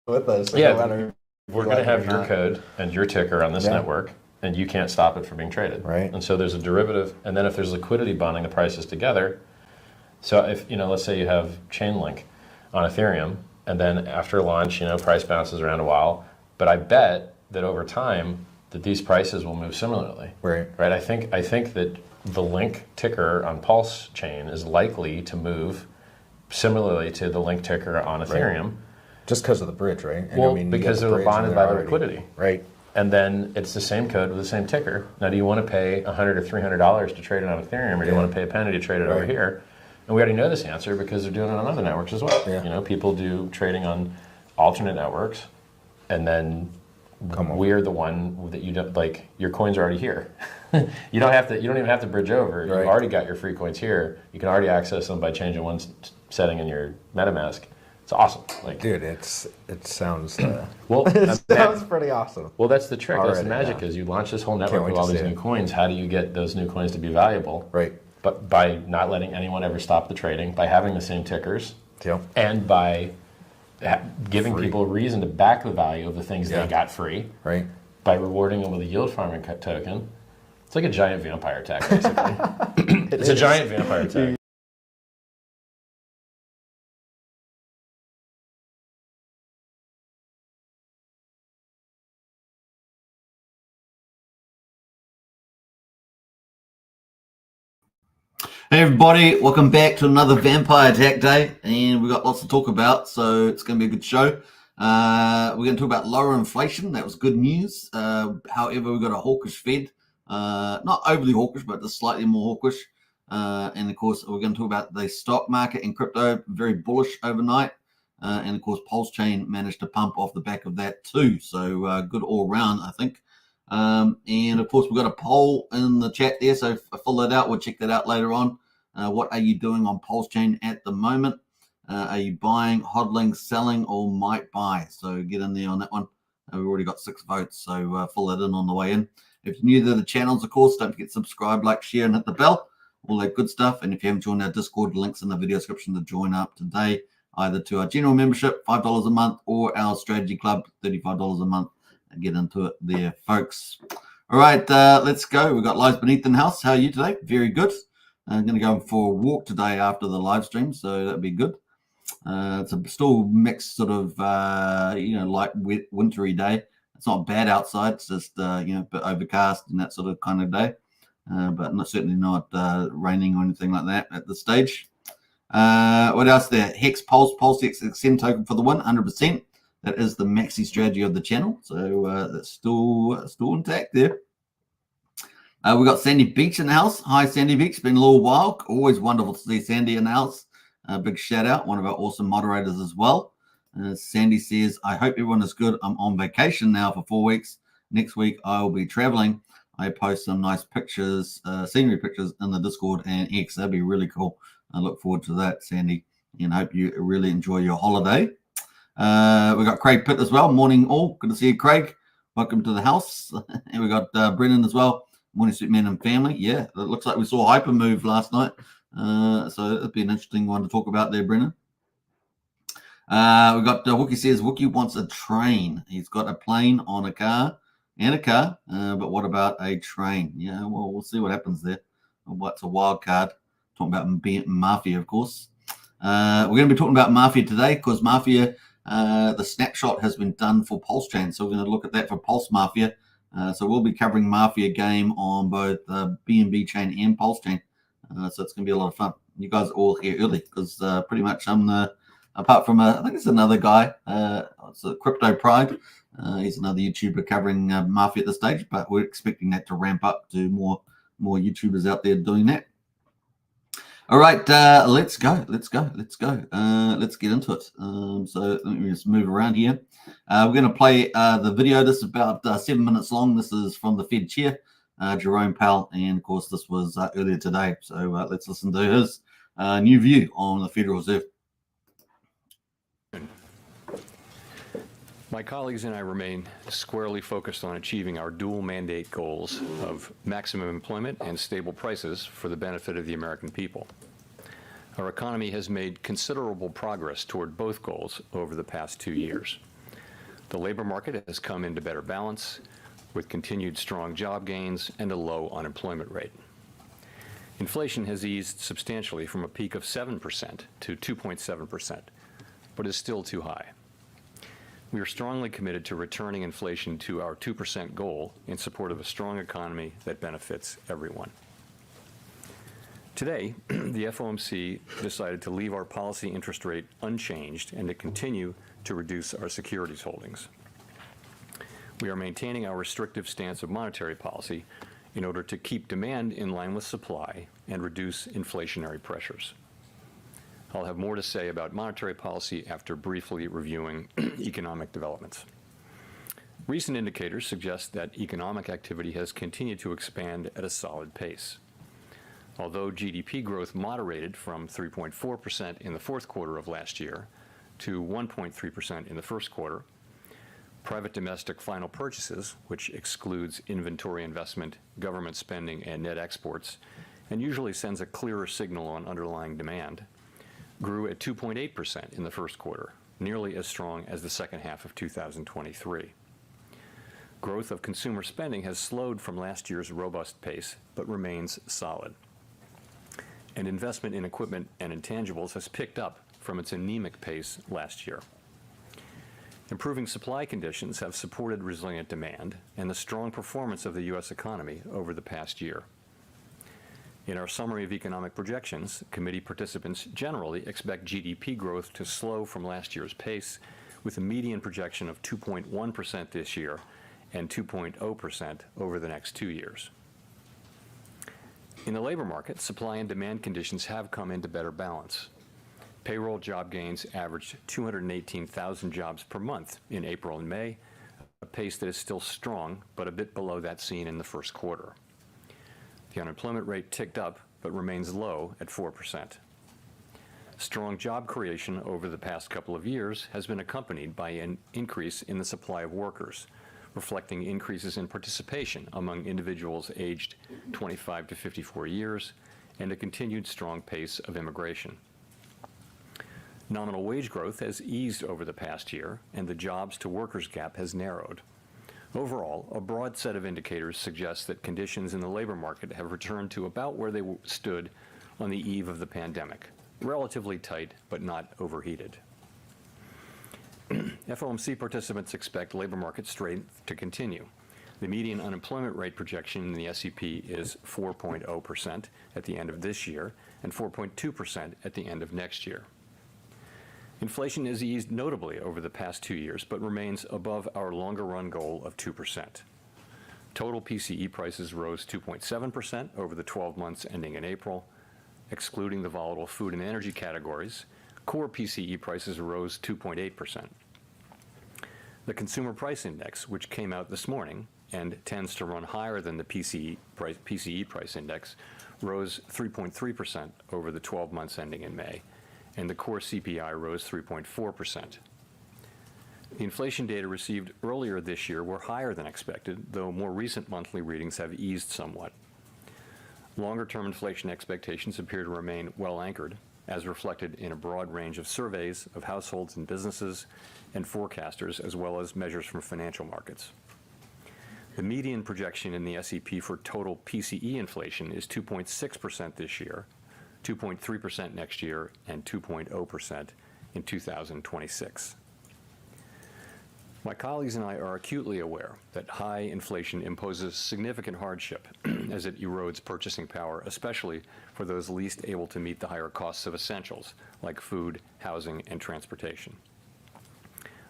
with us. So Yeah, no matter we're going to have your code and your ticker on this network, and you can't stop it from being traded. Right. And so there's a derivative, and then if there's liquidity bonding the prices together, so if, let's say you have Chainlink on Ethereum, and then after launch, price bounces around a while, but I bet that over time that these prices will move similarly. Right. Right. I think that the Link ticker on Pulsechain is likely to move similarly to the Link ticker on Ethereum. Right. Just because of the bridge, right? And well, because they're bonded by the liquidity. Right. And then it's the same code with the same ticker. Now, do you want to pay $100 or $300 to trade it on Ethereum, or do you want to pay a penny to trade it over here? And we already know this answer because they're doing it on other networks as well. Yeah. People do trading on alternate networks, and then we're the one that you don't like. Your coins are already here. You don't even have to bridge over. You've already got your free coins here. You can already access them by changing one setting in your MetaMask. It's awesome. Dude, it sounds well. It sounds pretty awesome. Well, that's the trick. That's the magic. Is you launch this whole network with all these new coins. How do you get those new coins to be valuable? Right. But by not letting anyone ever stop the trading, by having the same tickers, and by giving people a reason to back the value of the things they got free. Right. By rewarding them with a yield farming token. It's like a giant vampire attack, basically. It's a giant vampire attack. Hey everybody, welcome back to another Vampire Attack Day, and we've got lots to talk about, so it's going to be a good show. We're going to talk about lower inflation. That was good news. However, we've got a hawkish Fed, not overly hawkish, but just slightly more hawkish. And of course, we're going to talk about the stock market and crypto, very bullish overnight. And of course, Pulsechain managed to pump off the back of that too. So good all round, I think. And of course, we've got a poll in the chat there, so fill that out. We'll check that out later on. What are you doing on Pulsechain at the moment? Are you buying, hodling, selling, or might buy? So get in there on that one. We've already got 6 votes, so fill that in on the way in. If you're new to the channels, of course, don't forget to subscribe, like, share, and hit the bell. All that good stuff. And if you haven't joined our Discord, links in the video description to join up today, either to our general membership, $5 a month, or our strategy club, $35 a month. And get into it there, folks. All right, let's go. We've got Lives Beneath in the house. How are you today? Very good. I'm going to go for a walk today after the live stream, so that'd be good. It's a still mixed sort of, light, wet, wintry day. It's not bad outside. It's just, a bit overcast and that sort of kind of day. But certainly not raining or anything like that at this stage. What else there? Hex Pulse Hex XM token for the win, 100%. That is the maxi strategy of the channel. So that's still intact there. We've got Sandy Beach in the house. Hi, Sandy Beach. Been a little while. Always wonderful to see Sandy in the house. Big shout out. One of our awesome moderators as well. Sandy says, I hope everyone is good. I'm on vacation now for 4 weeks. Next week, I will be traveling. I post some nice pictures, scenery pictures in the Discord and X. That'd be really cool. I look forward to that, Sandy. And I hope you really enjoy your holiday. We got Craig Pitt as well. Morning all. Good to see you, Craig. Welcome to the house. And we got Brennan as well. Morning, Superman and family. Yeah, it looks like we saw Hyper move last night. So it'd be an interesting one to talk about there, Brennan. We got Wookie says Wookie wants a train. He's got a plane on a car and a car, but what about a train? Yeah, well, we'll see what happens there. What's a wild card? Talking about Mafia, of course. We're going to be talking about Mafia today because Mafia, the snapshot has been done for Pulsechain. So we're going to look at that for Pulse Mafia. So we'll be covering Mafia game on both BNB chain and Pulsechain. So it's going to be a lot of fun. You guys are all here early because pretty much I'm apart from, I think it's another guy, it's a Crypto Pride. He's another YouTuber covering Mafia at this stage, but we're expecting that to ramp up to more YouTubers out there doing that. All right, let's go. Let's get into it. So let me just move around here. We're going to play the video. This is about 7 minutes long. This is from the Fed chair, Jerome Powell, and of course this was earlier today. So let's listen to his new view on the Federal Reserve. My colleagues and I remain squarely focused on achieving our dual mandate goals of maximum employment and stable prices for the benefit of the American people. Our economy has made considerable progress toward both goals over the past 2 years. The labor market has come into better balance with continued strong job gains and a low unemployment rate. Inflation has eased substantially from a peak of 7% to 2.7%, but is still too high. We are strongly committed to returning inflation to our 2% goal in support of a strong economy that benefits everyone. Today, the FOMC decided to leave our policy interest rate unchanged and to continue to reduce our securities holdings. We are maintaining our restrictive stance of monetary policy in order to keep demand in line with supply and reduce inflationary pressures. I'll have more to say about monetary policy after briefly reviewing economic developments. Recent indicators suggest that economic activity has continued to expand at a solid pace. Although GDP growth moderated from 3.4% in the fourth quarter of last year to 1.3% in the first quarter, private domestic final purchases, which excludes inventory investment, government spending, and net exports, and usually sends a clearer signal on underlying demand, grew at 2.8% in the first quarter, nearly as strong as the second half of 2023. Growth of consumer spending has slowed from last year's robust pace, but remains solid. And investment in equipment and intangibles has picked up from its anemic pace last year. Improving supply conditions have supported resilient demand and the strong performance of the U.S. economy over the past year. In our summary of economic projections, committee participants generally expect GDP growth to slow from last year's pace, with a median projection of 2.1% this year and 2.0% over the next 2 years. In the labor market, supply and demand conditions have come into better balance. Payroll job gains averaged 218,000 jobs per month in April and May, a pace that is still strong, but a bit below that seen in the first quarter. The unemployment rate ticked up, but remains low at 4%. Strong job creation over the past couple of years has been accompanied by an increase in the supply of workers, reflecting increases in participation among individuals aged 25 to 54 years and a continued strong pace of immigration. Nominal wage growth has eased over the past year, and the jobs to workers gap has narrowed. Overall, a broad set of indicators suggests that conditions in the labor market have returned to about where they stood on the eve of the pandemic, relatively tight but not overheated. FOMC participants expect labor market strength to continue. The median unemployment rate projection in the SEP is 4.0% at the end of this year and 4.2% at the end of next year. Inflation has eased notably over the past 2 years, but remains above our longer-run goal of 2%. Total PCE prices rose 2.7% over the 12 months ending in April. Excluding the volatile food and energy categories, core PCE prices rose 2.8%. The Consumer Price Index, which came out this morning and tends to run higher than the PCE price index, rose 3.3% over the 12 months ending in May, and the core CPI rose 3.4%. The inflation data received earlier this year were higher than expected, though more recent monthly readings have eased somewhat. Longer-term inflation expectations appear to remain well anchored, as reflected in a broad range of surveys of households and businesses and forecasters, as well as measures from financial markets. The median projection in the SEP for total PCE inflation is 2.6% this year, 2.3% next year, and 2.0% in 2026. My colleagues and I are acutely aware that high inflation imposes significant hardship as it erodes purchasing power, especially for those least able to meet the higher costs of essentials like food, housing, and transportation.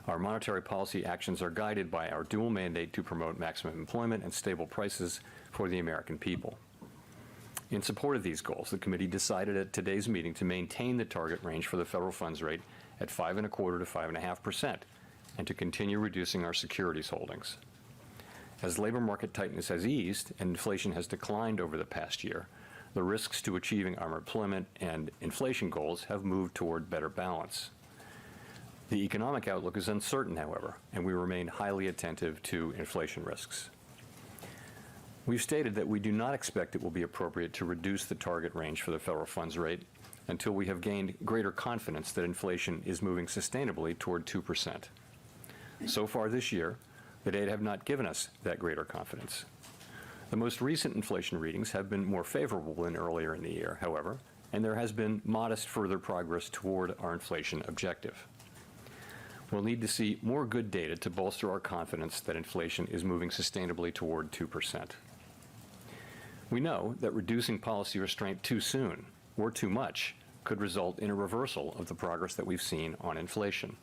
Our monetary policy actions are guided by our dual mandate to promote maximum employment and stable prices for the American people. In support of these goals, the committee decided at today's meeting to maintain the target range for the federal funds rate at 5.25% to 5.5%, and to continue reducing our securities holdings. As labor market tightness has eased and inflation has declined over the past year, the risks to achieving our employment and inflation goals have moved toward better balance. The economic outlook is uncertain, however, and we remain highly attentive to inflation risks. We've stated that we do not expect it will be appropriate to reduce the target range for the federal funds rate until we have gained greater confidence that inflation is moving sustainably toward 2%. So far this year, the data have not given us that greater confidence. The most recent inflation readings have been more favorable than earlier in the year, however, and there has been modest further progress toward our inflation objective. We'll need to see more good data to bolster our confidence that inflation is moving sustainably toward 2%. We know that reducing policy restraint too soon or too much could result in a reversal of the progress that we've seen on inflation.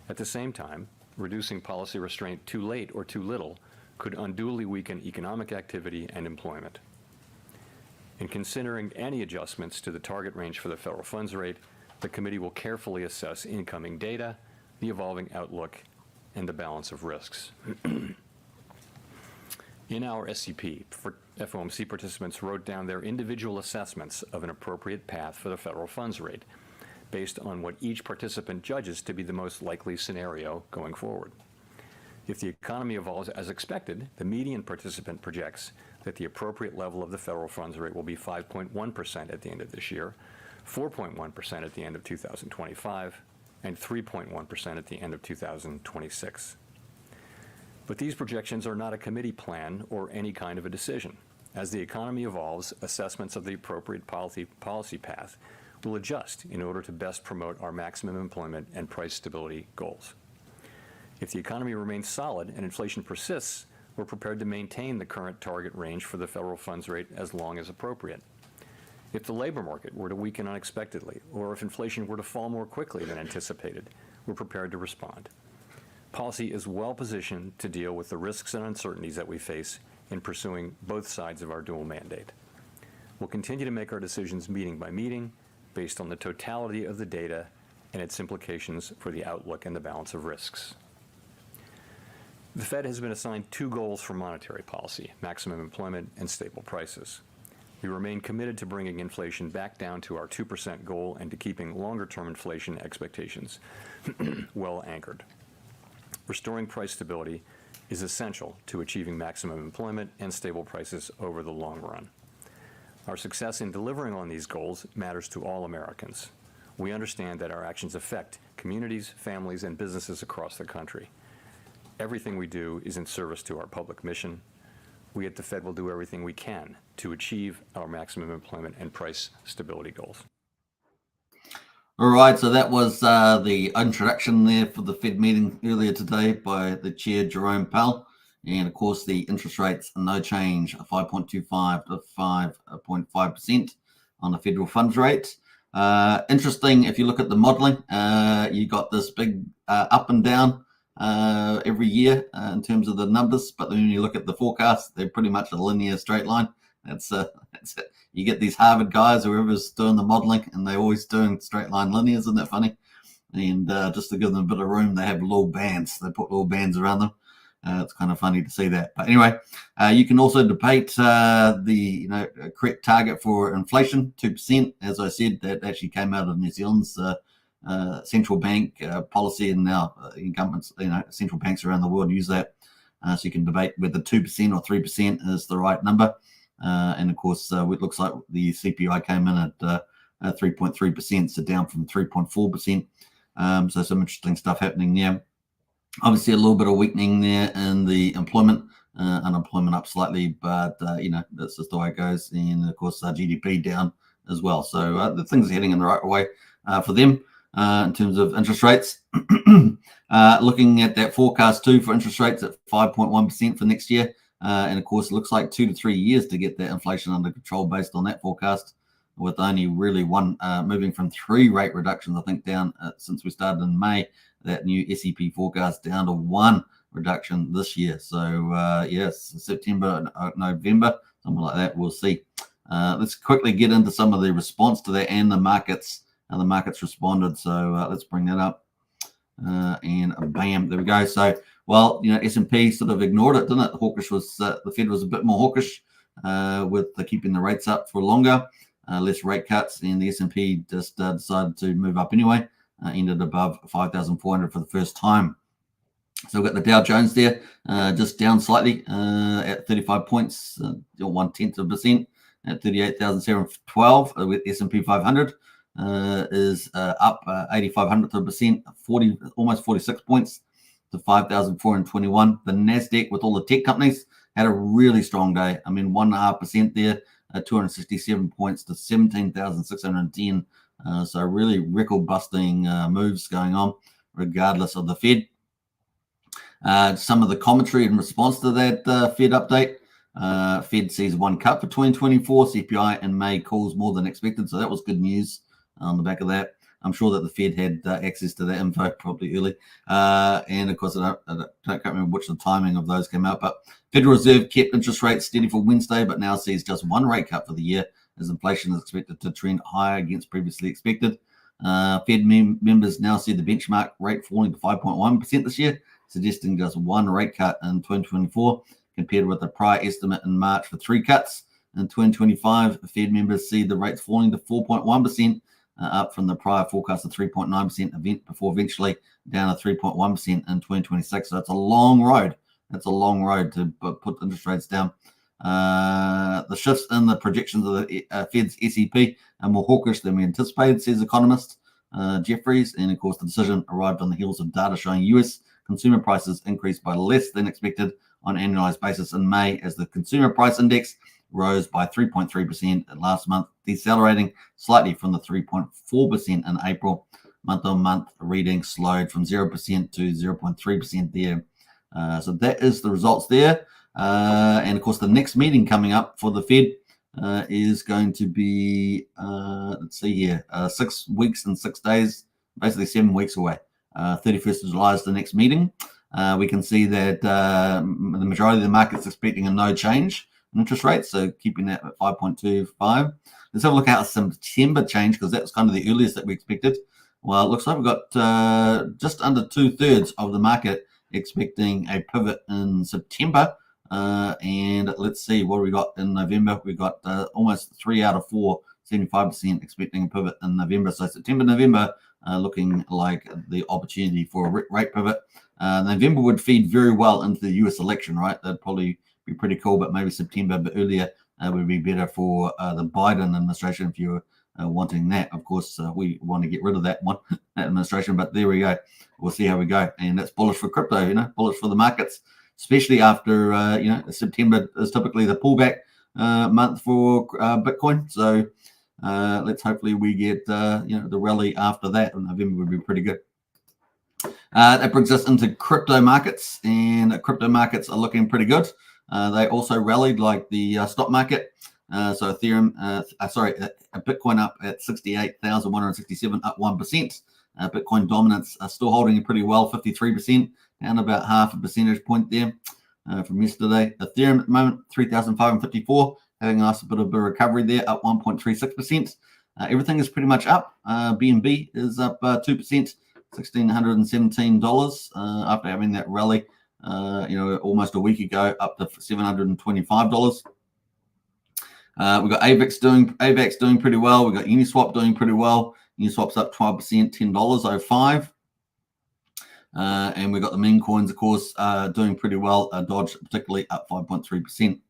At the same time, reducing policy restraint too late or too little could unduly weaken economic activity and employment. In considering any adjustments to the target range for the federal funds rate, the committee will carefully assess incoming data, the evolving outlook, and the balance of risks. In our SCP, FOMC participants wrote down their individual assessments of an appropriate path for the federal funds rate, based on what each participant judges to be the most likely scenario going forward. If the economy evolves as expected, the median participant projects that the appropriate level of the federal funds rate will be 5.1% at the end of this year, 4.1% at the end of 2025, and 3.1% at the end of 2026. But these projections are not a committee plan or any kind of a decision. As the economy evolves, assessments of the appropriate policy path will adjust in order to best promote our maximum employment and price stability goals. If the economy remains solid and inflation persists, we're prepared to maintain the current target range for the federal funds rate as long as appropriate. If the labor market were to weaken unexpectedly, or if inflation were to fall more quickly than anticipated, we're prepared to respond. Policy is well positioned to deal with the risks and uncertainties that we face in pursuing both sides of our dual mandate. We'll continue to make our decisions meeting by meeting, based on the totality of the data and its implications for the outlook and the balance of risks. The Fed has been assigned two goals for monetary policy: maximum employment and stable prices. We remain committed to bringing inflation back down to our 2% goal and to keeping longer-term inflation expectations well anchored. Restoring price stability is essential to achieving maximum employment and stable prices over the long run. Our success in delivering on these goals matters to all Americans. We understand that our actions affect communities, families, and businesses across the country. Everything we do is in service to our public mission. We at the Fed will do everything we can to achieve our maximum employment and price stability goals. All right, so that was the introduction there for the Fed meeting earlier today by the chair, Jerome Powell. And of course, the interest rates, no change, 5.25 to 5.5% on the federal funds rate. Interesting, if you look at the modeling, you got this big up and down every year in terms of the numbers, but then when you look at the forecast, they're pretty much a linear straight line. That's it. You get these Harvard guys or whoever's doing the modeling, and they're always doing straight line linears. Isn't that funny? And just to give them a bit of room, they have little bands. They put little bands around them. It's kind of funny to see that. But anyway, you can also debate the correct target for inflation, 2%. As I said, that actually came out of New Zealand's central bank policy, and now governments, central banks around the world use that. So you can debate whether 2% or 3% is the right number. And of course, it looks like the CPI came in at 3.3%, so down from 3.4%. So some interesting stuff happening there. Obviously, a little bit of weakening there in the employment, unemployment up slightly, but that's just the way it goes. And of course, GDP down as well. So the things are heading in the right way for them in terms of interest rates. Looking at that forecast too for interest rates at 5.1% for next year. And of course, it looks like 2 to 3 years to get that inflation under control based on that forecast, with only really one moving from 3 rate reductions, I think, down since we started in May. That new SEP forecast down to 1 reduction this year. So yes, September, November, something like that. We'll see. Let's quickly get into some of the response to that and the markets, how the markets responded. So let's bring that up. And bam, there we go. So, well, S&P sort of ignored it, didn't it? Hawkish was, the Fed was a bit more hawkish with keeping the rates up for longer, less rate cuts, and the S&P just decided to move up anyway. Ended above 5,400 for the first time. So we've got the Dow Jones there, just down slightly at 35 points, 0.1% at 38,712. With S&P 500 is up 0.85%, almost 46 points to 5,421. The NASDAQ with all the tech companies had a really strong day. I mean, 1.5% there, 267 points to 17,610. So really record-busting moves going on, regardless of the Fed. Some of the commentary in response to that Fed update. Fed sees one cut for 2024. CPI in May cools more than expected. So that was good news on the back of that. I'm sure that the Fed had access to that info probably early. And of course, I can't remember which the timing of those came out. But Federal Reserve kept interest rates steady for Wednesday, but now sees just one rate cut for the year as inflation is expected to trend higher against previously expected. Fed members now see the benchmark rate falling to 5.1% this year, suggesting just one rate cut in 2024, compared with the prior estimate in March for 3 cuts. In 2025, Fed members see the rates falling to 4.1%, up from the prior forecast of 3.9% before eventually down to 3.1% in 2026. So it's a long road. That's a long road to put interest rates down. The shifts in the projections of the Fed's SEP are more hawkish than we anticipated, says economist Jeffries. And of course, the decision arrived on the heels of data showing US consumer prices increased by less than expected on an annualized basis in May, as the consumer price index rose by 3.3% last month, decelerating slightly from the 3.4% in April. Month-on-month reading slowed from 0% to 0.3% there. So that is the results there. And of course, the next meeting coming up for the Fed is going to be, let's see here, 6 weeks and 6 days, basically 7 weeks away. 31st of July is the next meeting. We can see that the majority of the market's expecting a no change in interest rates, so keeping that at 5.25. Let's have a look at September change, because that was kind of the earliest that we expected. Well, it looks like we've got just under 2/3 of the market expecting a pivot in September. And let's see what we got in November. We've got almost 3 out of 4, 75% expecting a pivot in November. So September, November, looking like the opportunity for a rate pivot. November would feed very well into the US election, right? That'd probably be pretty cool, but maybe September a bit earlier would be better for the Biden administration if you're wanting that. Of course, we want to get rid of that one, that administration, but there we go. We'll see how we go. And that's bullish for crypto, bullish for the markets, especially after, September is typically the pullback month for Bitcoin. So let's hopefully we get, the rally after that. And November would be pretty good. That brings us into crypto markets, and crypto markets are looking pretty good. They also rallied like the stock market. So Ethereum, Bitcoin up at 68,167, up 1%. Bitcoin dominance are still holding pretty well, 53%, down about half a percentage point there from yesterday. Ethereum at the moment, 3,554, having a bit of a recovery there, up 1.36%. Everything is pretty much up. BNB is up 2%, $1,617 after having that rally, almost a week ago, up to $725. We've got AVAX doing pretty well. We've got Uniswap doing pretty well. Uniswap's up 12%, $10.05. And we've got the meme coins, of course, doing pretty well. Dodge particularly up 5.3%.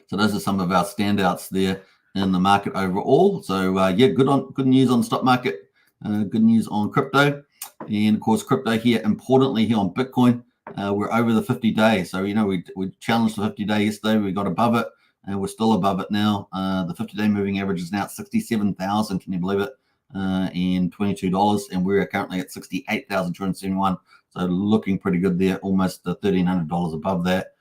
So those are some of our standouts there in the market overall. So good news on the stock market. Good news on crypto. And of course, crypto here, importantly here on Bitcoin, we're over the 50-day. So, we challenged the 50-day yesterday. We got above it, and we're still above it now. The 50-day moving average is now at 67,000. Can you believe it? And $22. And we're currently at 68,271. So looking pretty good there, almost $1,300 above that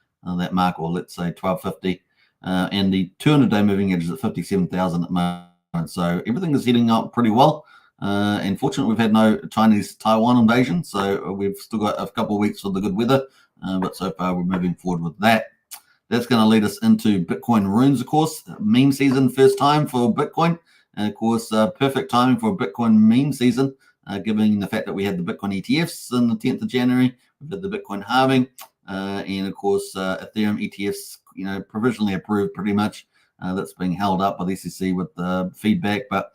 mark, or let's say 1,250. And the 200-day moving average is at 57,000 at the moment. So everything is heading up pretty well. Unfortunately, we've had no Chinese Taiwan invasion, so we've still got a couple of weeks for the good weather, but so far we're moving forward with that. That's going to lead us into Bitcoin runes, of course. Meme season, first time for Bitcoin, and of course, perfect timing for a Bitcoin meme season, given the fact that we had the Bitcoin ETFs on the 10th of January, we did the Bitcoin halving, and of course, Ethereum ETFs, provisionally approved pretty much. That's being held up by the SEC with the feedback, but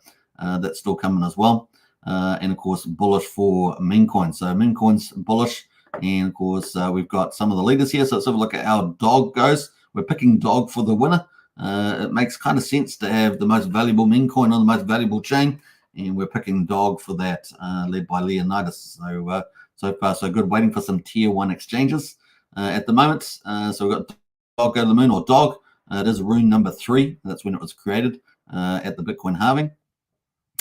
that's still coming as well. And of course, bullish for meme coins. So meme coins bullish. And of course, we've got some of the leaders here. So let's have a look at how dog goes. We're picking dog for the winner. It makes kind of sense to have the most valuable meme coin on the most valuable chain. And we're picking dog for that, led by Leonidas. So So far, so good. Waiting for some tier 1 exchanges at the moment. So we've got Dog Go to the Moon, or Dog. It is rune number 3. That's when it was created at the Bitcoin halving.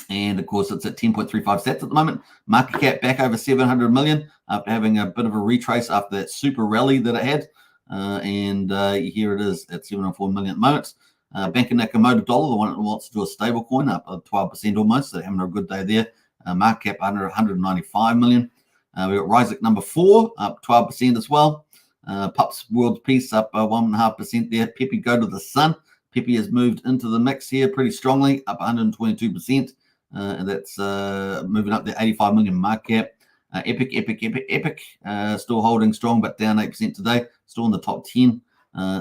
And of course, it's at 10.35 sats at the moment. Market cap back over 700 million after having a bit of a retrace after that super rally that it had. And here it is at 704 million at the moment. Bank Nakamoto dollar, the one that wants to do a stable coin, up 12% almost. So having a good day there. Market cap under 195 million. We've got Ryzik number 4, up 12% as well. Pups World Peace up 1.5% there. Pepe Go to the Sun. Pepe has moved into the mix here pretty strongly, up 122%. And that's moving up to 85 million market cap. Epic, still holding strong, but down 8% today. Still in the top 10,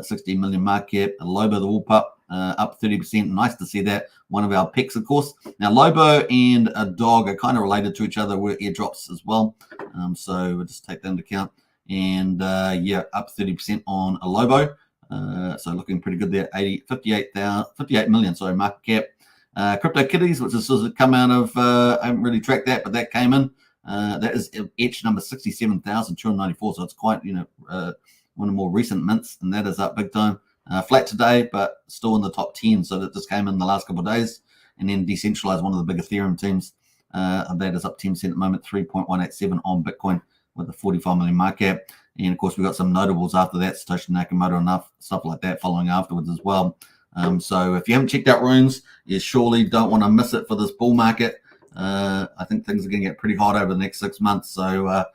16 million market cap. Lobo, the wool pup, up 30%. Nice to see that. One of our picks, of course. Now, Lobo and a Dog are kind of related to each other. We're airdrops as well. So we'll just take that into account. And yeah, up 30% on a Lobo. So looking pretty good there. 58 million, sorry, market cap. Crypto Kitties, which has come out of, I haven't really tracked that, but that came in. That is etch number 67,294. So it's quite, one of the more recent mints, and that is up big time. Flat today, but still in the top 10. So that just came in the last couple of days. And then Decentralized, one of the big Ethereum teams, that is up 10% at the moment, 3.187 on Bitcoin with a 45 million market cap. And of course, we've got some notables after that, Satoshi Nakamoto and stuff like that following afterwards as well. So if you haven't checked out runes, you surely don't want to miss it for this bull market. I think things are going to get pretty hot over the next 6 months. So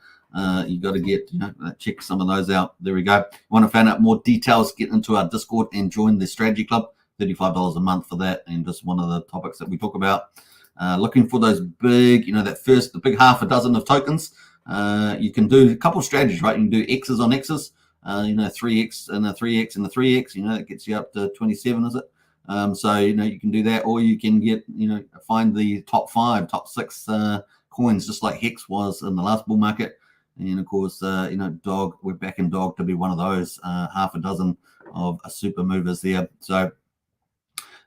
you got to check some of those out. There we go. If you want to find out more details, get into our Discord and join the Strategy Club. $35 a month for that, and just one of the topics that we talk about. Looking for those big, the big half a dozen of tokens. You can do a couple of strategies, right? You can do X's on X's. 3x and a 3x and a 3x, that gets you up to 27, is it? So, you can do that, or you can get, find the top 5, top 6 coins, just like Hex was in the last bull market. And of course, Dog, we're back in Dog to be one of those, half a dozen of super movers there. So,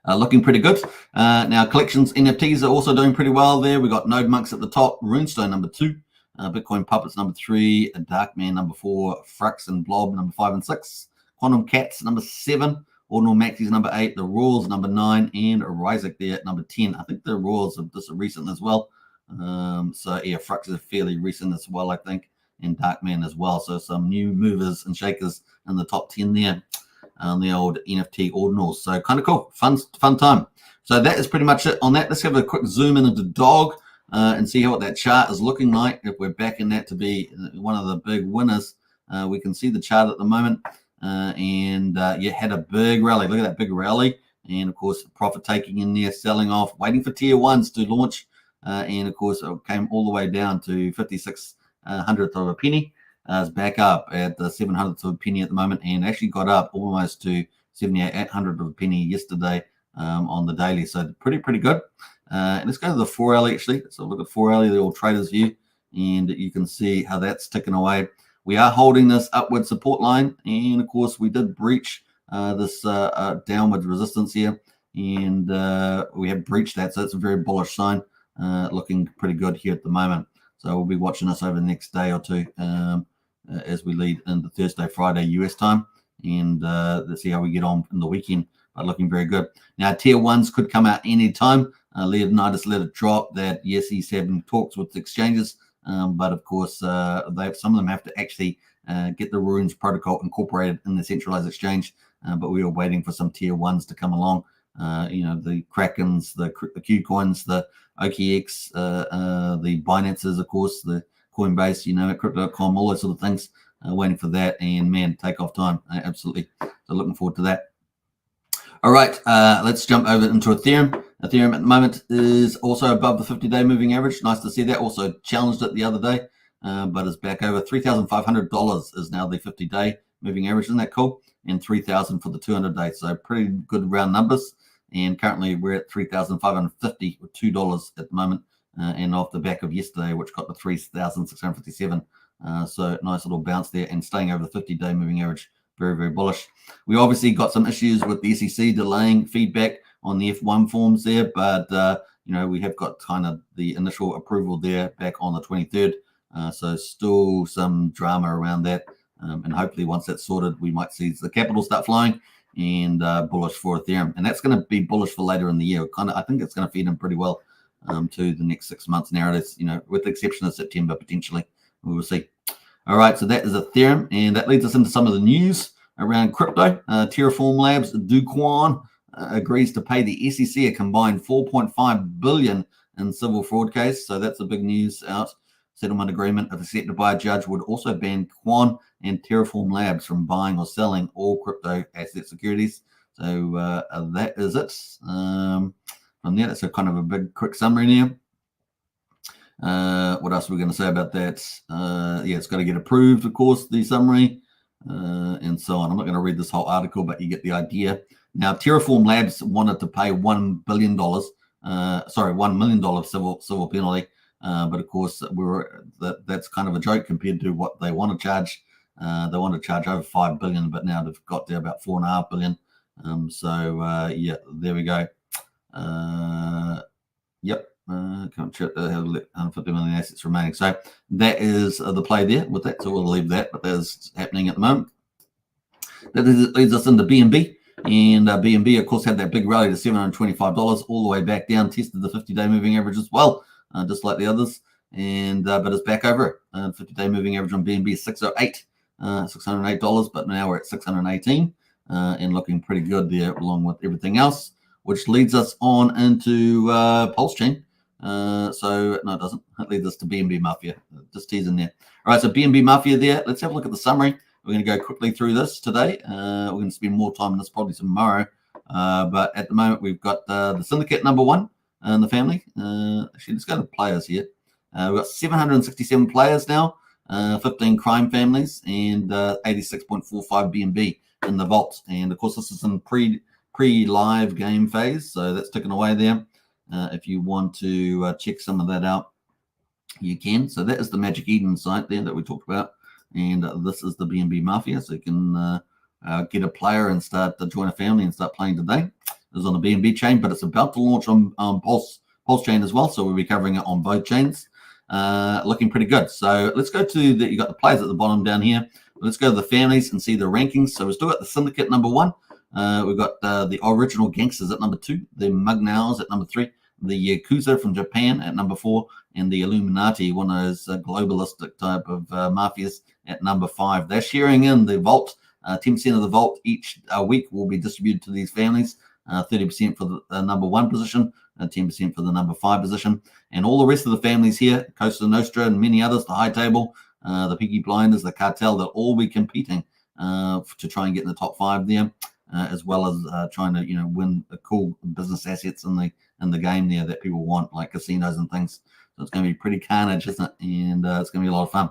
looking pretty good. Now, collections, NFTs are also doing pretty well there. We've got Node Monks at the top, Runestone number 2. Bitcoin Puppets number 3, Darkman number 4, Frux and Blob number 5 and 6, Quantum Cats number 7, Ordinal Maxis number 8, the Royals number 9, and Ryzik there at number 10. I think the Royals are just recent as well. So yeah, Frux is fairly recent as well, I think, and Darkman as well. So some new movers and shakers in the top 10 there on the old NFT Ordinals. So kind of cool, fun time. So that is pretty much it on that. Let's have a quick zoom in into Dog. And see what that chart is looking like. If we're backing that to be one of the big winners, we can see the chart at the moment. And you had a big rally. Look at that big rally. And of course, profit taking in there, selling off, waiting for tier 1s to launch. And of course, it came all the way down to 56 hundredth of a penny. It's back up at the 700th of a penny at the moment, and actually got up almost to 78 hundredth of a penny yesterday on the daily. So pretty good. Let's go to the 4 hourly actually. So look at 4 hourly, the old traders view, and you can see how that's ticking away. We are holding this upward support line, and of course we did breach this downward resistance here, and we have breached that. So it's a very bullish sign, looking pretty good here at the moment. So we'll be watching this over the next day or two as we lead into Thursday, Friday US time, and let's see how we get on in the weekend. But looking very good. Now tier 1s could come out any time. Leonidas let it drop that yes, he's having talks with the exchanges, but of course some of them have to actually get the runes protocol incorporated in the centralized exchange, but we were waiting for some tier 1s to come along. The Krakens, the Qcoins, the OKX, the Binances, of course, the Coinbase, Crypto.com, all those sort of things, waiting for that, and man, take off time, absolutely. So looking forward to that. All right, let's jump over into Ethereum. Ethereum at the moment is also above the 50-day moving average. Nice to see that. Also challenged it the other day, but is back over $3,500 is now the 50-day moving average. Isn't that cool? And 3,000 for the 200-day. So pretty good round numbers. And currently we're at 3,550 with $2 at the moment, and off the back of yesterday, which got to 3,657. So nice little bounce there, and staying over the 50-day moving average. Very, very bullish. We obviously got some issues with the SEC delaying feedback on the F1 forms there, but we have got kind of the initial approval there back on the 23rd So still some drama around that. And hopefully once that's sorted, we might see the capital start flowing and bullish for Ethereum. And that's going to be bullish for later in the year. I think it's going to feed in pretty well to the next 6 months narratives, with the exception of September potentially. We will see. All right, so that is Ethereum, and that leads us into some of the news around crypto. Terraform Labs, Do Kwon agrees to pay the SEC a combined $4.5 billion in civil fraud case. So that's a big news out. Settlement agreement, if accepted by a judge, would also ban Kwon and Terraform Labs from buying or selling all crypto asset securities. So that is it. From there, that's a kind of a big quick summary now. What else are we going to say about that? Yeah, it's got to get approved, of course, the summary, and so on. I'm not going to read this whole article, but you get the idea. Now, Terraform Labs wanted to pay $1 billion, $1 million civil penalty, but of course, that's kind of a joke compared to what they want to charge. They want to charge over $5 billion, but now they've got to about $4.5 billion. Yeah, there we go. Yep. Can't check 150 million assets remaining. So that is the play there with that. So we'll leave that, but that's happening at the moment. That leads us into BNB. And BNB, of course, had that big rally to $725 all the way back down, tested the 50-day moving average as well, just like the others. And but it's back over it. 50-day moving average on BNB is $608, but now we're at 618 and looking pretty good there along with everything else, which leads us on into Pulsechain. So no, it doesn't. It leads us to BNB Mafia. Just teasing there. All right, so BNB Mafia there. Let's have a look at the summary. We're going to go quickly through this today. We're going to spend more time on this probably tomorrow. But at the moment, we've got the syndicate number one in the family. Actually, let's go to players here. We've got 767 players now, 15 crime families, and 86.45 BNB in the vault. And of course, this is in pre-live game phase, so that's ticking away there. If you want to check some of that out, you can. So that is the Magic Eden site there that we talked about. And this is the BNB Mafia. So you can get a player and start to join a family and start playing today. It's on the BNB chain, but it's about to launch on Pulsechain as well. So we'll be covering it on both chains. Looking pretty good. So let's go to you got the players at the bottom down here. Let's go to the families and see the rankings. So we've still got the syndicate number one. We've got the original gangsters at number 2, the Mugnaus at number 3, the Yakuza from Japan at number 4, and the Illuminati, one of those globalistic type of mafias, at number 5. They're sharing in the vault. 10% of the vault each week will be distributed to these families. 30% for the number 1 position, 10% for the number 5 position. And all the rest of the families here, Costa Nostra and many others, the High Table, the Peaky Blinders, the Cartel, they'll all be competing to try and get in the top 5 there. As well as trying to win the cool business assets in the game there that people want, like casinos and things. So it's going to be pretty carnage, isn't it? And it's going to be a lot of fun.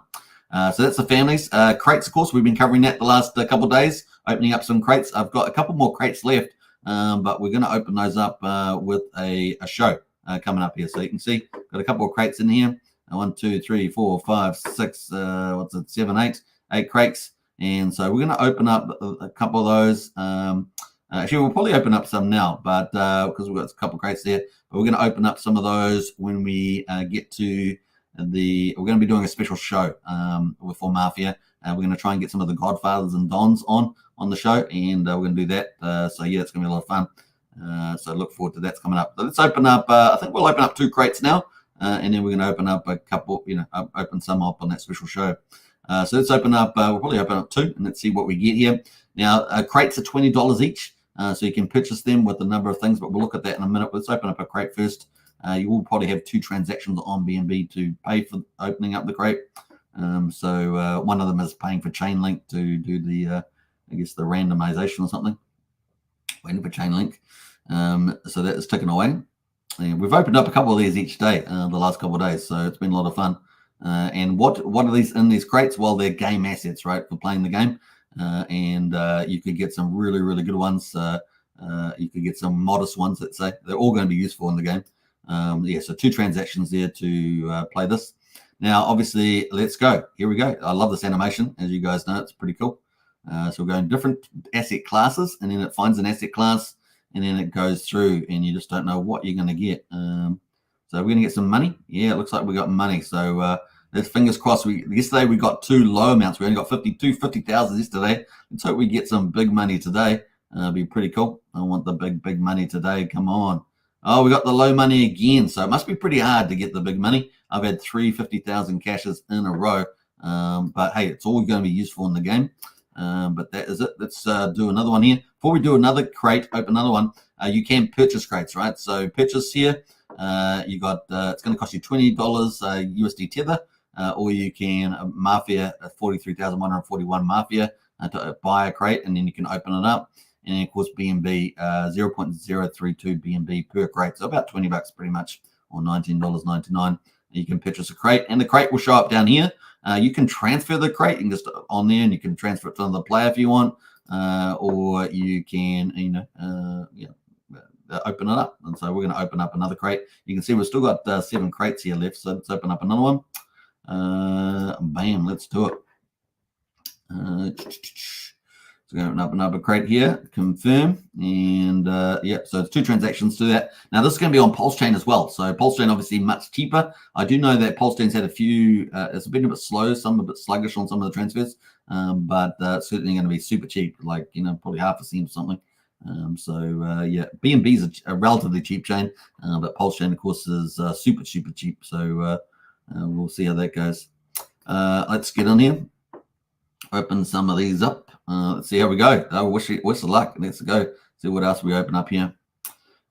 So that's the families. Crates, of course, we've been covering that the last couple of days, opening up some crates. I've got a couple more crates left, but we're going to open those up with a show coming up here. So you can see, got a couple of crates in here. 1, 2, 3, 4, 5, 6, 7, 8 crates. And so we're going to open up a couple of those. Actually, we'll probably open up some now, but because we've got a couple of crates there. But we're going to open up some of those when we get to we're going to be doing a special show for Mafia. We're going to try and get some of the Godfathers and Dons on the show, and we're going to do that. So yeah, it's going to be a lot of fun. So look forward to that's coming up. So let's open up. I think we'll open up 2 crates now, and then we're going to open up a couple. Open some up on that special show. So let's open up, we'll probably open up 2 and let's see what we get here. Now, crates are $20 each, so you can purchase them with a number of things, but we'll look at that in a minute. Let's open up a crate first. You will probably have 2 transactions on BNB to pay for opening up the crate. So one of them is paying for Chainlink to do the, I guess, the randomization or something. Waiting for Chainlink. So that is ticking away. And we've opened up a couple of these each day, the last couple of days, so it's been a lot of fun. And what are these in these crates? Well, they're game assets, right, for playing the game. And you could get some really, really good ones. You could get some modest ones, let's say. They're all going to be useful in the game. Yeah, so 2 transactions there to play this. Now, obviously, let's go. Here we go. I love this animation. As you guys know, it's pretty cool. So we're going different asset classes, and then it finds an asset class, and then it goes through, and you just don't know what you're going to get. So we're going to get some money. Yeah, it looks like we got money. So Let's fingers crossed. Yesterday we got 2 low amounts. We only got 50,000 yesterday. Let's hope we get some big money today. Be pretty cool. I want the big money today. Come on. Oh, we got the low money again. So it must be pretty hard to get the big money. I've had 3 50,000 cashes in a row. But hey, it's all going to be useful in the game. But that is it. Let's do another one here. Before we do another crate, open another one. You can purchase crates, right? So purchase here. You got it's going to cost you $20 USD tether, or you can Mafia 43,141 Mafia to buy a crate, and then you can open it up. And of course, BNB 0.032 BNB per crate, so about $20 pretty much, or $19.99. You can purchase a crate, and the crate will show up down here. You can transfer the crate. You can just on there, and you can transfer it to another player if you want, or you can, open it up. And so we're going to open up another crate. You can see we've still got 7 crates here left, so let's open up another one. Bam, let's do it. So we're going to open up a crate here, confirm, and yeah, so it's 2 transactions to that. Now this is going to be on Pulsechain as well. So Pulsechain obviously much cheaper. I do know that Pulsechain's had a few, it's been a bit slow, some a bit sluggish on some of the transfers, but certainly going to be super cheap, like, probably half a cent or something. Yeah, BNB is a relatively cheap chain, but Pulsechain, of course, is super cheap. So we'll see how that goes. Let's get on here, open some of these up. Let's see how we go. Wish of luck. Let's go see what else we open up here.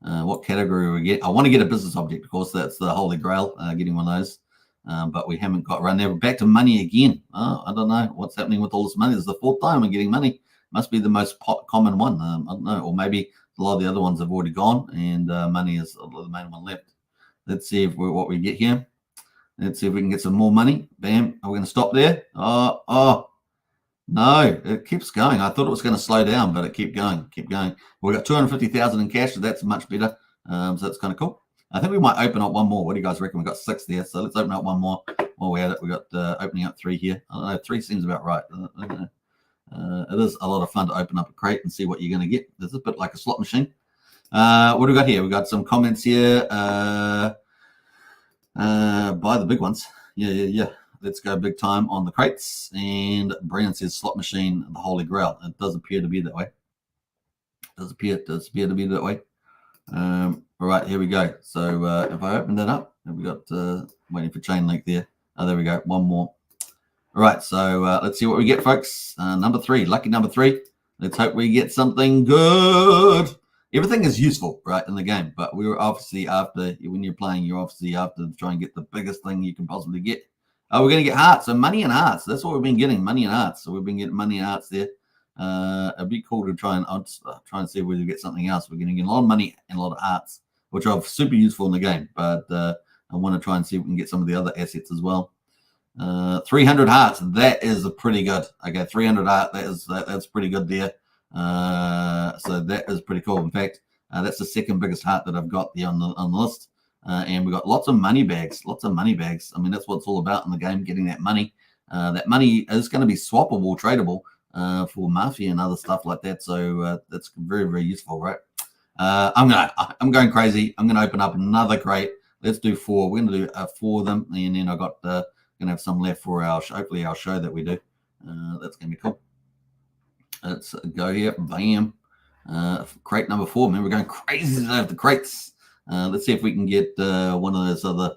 What category we get? I want to get a business object, of course. That's the holy grail, getting one of those. But we haven't got around there. We're back to money again. I don't know what's happening with all this money. This is the 4th time I'm getting money. Must be the most common one. I don't know. Or maybe a lot of the other ones have already gone, and money is the main one left. Let's see what we get here. Let's see if we can get some more money. Bam. Are we going to stop there? Oh. No, it keeps going. I thought it was going to slow down, but it kept going. We've got 250,000 in cash, so that's much better. So that's kind of cool. I think we might open up one more. What do you guys reckon? We've got 6 there, so let's open up one more while we're at it. We got opening up 3 here. I don't know, 3 seems about right. I don't know. It is a lot of fun to open up a crate and see what you're going to get. This is a bit like a slot machine. What do we got here? We got some comments here. Buy the big ones. Yeah. Let's go big time on the crates. And Brian says slot machine, the holy grail. It does appear to be that way. Does appear to be that way. All right, here we go. So if I open that up, we got waiting for chain link there. Oh, there we go. One more. All right, so let's see what we get, folks. Number 3, lucky number 3. Let's hope we get something good. Everything is useful, right, in the game, but we were obviously after, when you're playing, you're obviously after to try and get the biggest thing you can possibly get. Oh, we're going to get hearts. So money and hearts. That's what we've been getting, money and hearts. So we've been getting money and hearts there. It'd be cool to try and see whether we get something else. We're going to get a lot of money and a lot of hearts, which are super useful in the game. But I want to try and see if we can get some of the other assets as well. 300 hearts. That is pretty good. Okay, 300 heart. That's pretty good there. So that is pretty cool. In fact, that's the 2nd biggest heart that I've got there on the list. And we got lots of money bags. I mean, that's what it's all about in the game, getting that money. That money is going to be swappable, tradable for Mafia and other stuff like that. So that's very, very useful, right? I'm going crazy. I'm going to open up another crate. Let's do 4. We're going to do 4 of them, and then I got going to have some left for hopefully our show that we do. That's going to be cool. Let's go here. Bam. Crate number 4. Man, we're going crazy today with the crates. Let's see if we can get one of those other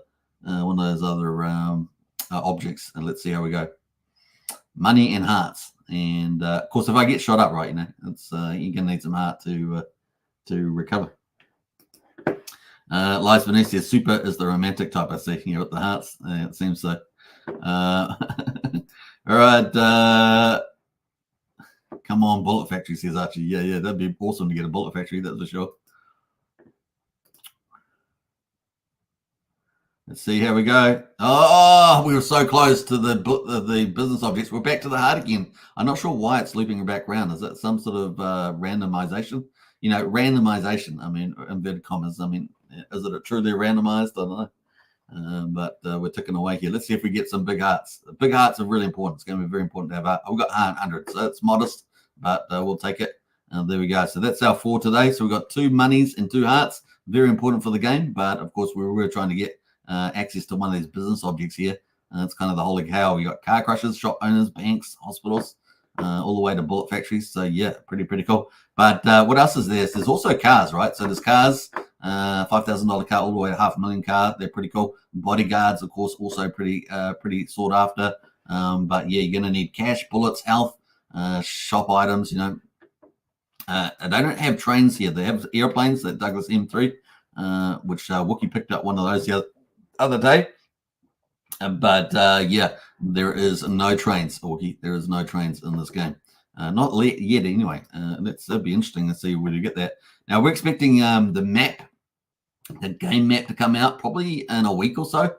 objects, and let's see how we go. Money and hearts, and of course, if I get shot up, right, it's you're gonna need some heart to recover. Lies Venetia, super is the romantic type. I see here with the hearts. It seems so. All right. Come on, Bullet Factory, says Archie. Yeah, that'd be awesome to get a Bullet Factory. That's for sure. Let's see how we go. Oh, we were so close to the business objects. We're back to the heart again. I'm not sure why it's looping back around. Is it some sort of randomization? Randomization. I mean, inverted commas. I mean, is it truly randomized? I don't know. But we're ticking away here. Let's see if we get some big hearts. Big hearts are really important. It's going to be very important to have heart. We've got 100, so it's modest, but we'll take it. There we go. So that's our 4 today. So we've got 2 monies and 2 hearts. Very important for the game. But of course, we're trying to get access to one of these business objects here. It's kind of the holy cow. You got car crushers, shop owners, banks, hospitals, all the way to bullet factories. So yeah, pretty cool. But what else is there? There's also cars, right? So there's cars, $5,000 car all the way to $500,000 car. They're pretty cool. Bodyguards, of course, also pretty sought after. But yeah, you're gonna need cash, bullets, health, shop items. They don't have trains here. They have airplanes, that Douglas M3, which Wookie picked up one of those the other day. But yeah, there is no trains, Wookie. There is no trains in this game. Not yet, anyway. That'd be interesting to see where you get that. Now, we're expecting the game map to come out probably in a week or so.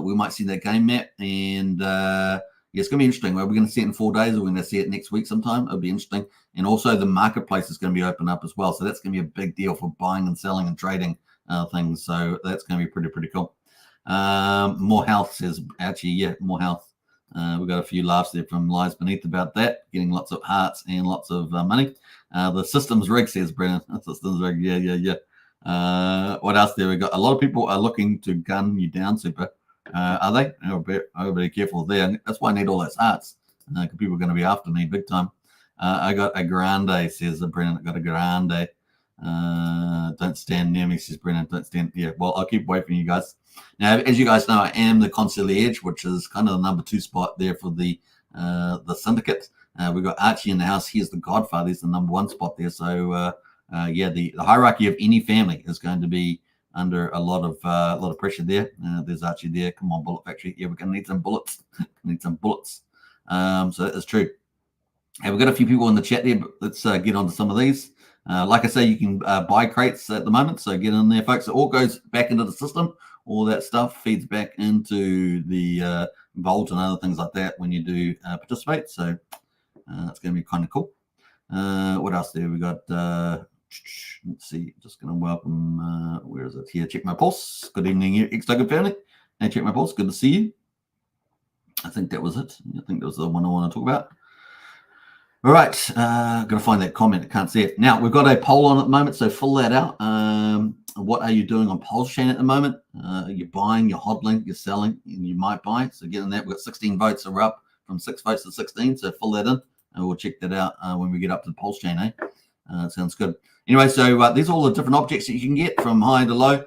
We might see that game map, and yeah, it's going to be interesting. We're going to see it in 4 days, or we're going to see it next week sometime. It'll be interesting. And also, the marketplace is going to be open up as well. So that's going to be a big deal for buying and selling and trading things. So that's going to be pretty cool. More health says, actually, yeah, more health. We got a few laughs there from Lies Beneath about that, getting lots of hearts and lots of money. The systems rig, says Brennan. Systems rig, yeah. What else there? We got a lot of people are looking to gun you down, Super. Are they? I'll be careful there. That's why I need all those hearts. Because people are going to be after me big time. I got a grande, says Brennan. I got a grande. Don't stand near me, says Brennan. Don't stand. Yeah, well, I'll keep away from you guys. Now, as you guys know, I am the concierge, which is kind of the number 2 spot there for the syndicate. We've got Archie in the house. He's the godfather. He's the number 1 spot there. So, yeah, the hierarchy of any family is going to be under a lot of pressure there. There's Archie there. Come on, Bullet Factory. Yeah, we're going to need some bullets. So that is true. And we've got a few people in the chat there, but let's get on to some of these. Like I say, you can buy crates at the moment, so get in there, folks. It all goes back into the system. All that stuff feeds back into the vault and other things like that when you do participate. So that's going to be kind of cool. What else there? We got, let's see, just going to welcome, where is it here? Check My Pulse. Good evening, Hex Token family. Hey, Check My Pulse. Good to see you. I think that was it. I think that was the one I want to talk about. All right, got to find that comment. I can't see it. Now, we've got a poll on at the moment, so fill that out. What are you doing on Pulsechain at the moment? You're buying, you're hodling, you're selling, and you might buy. So get in that. We've got 16 votes. So we're up from 6 votes to 16, so fill that in, and we'll check that out when we get up to the Pulsechain, sounds good. Anyway, so these are all the different objects that you can get from high to low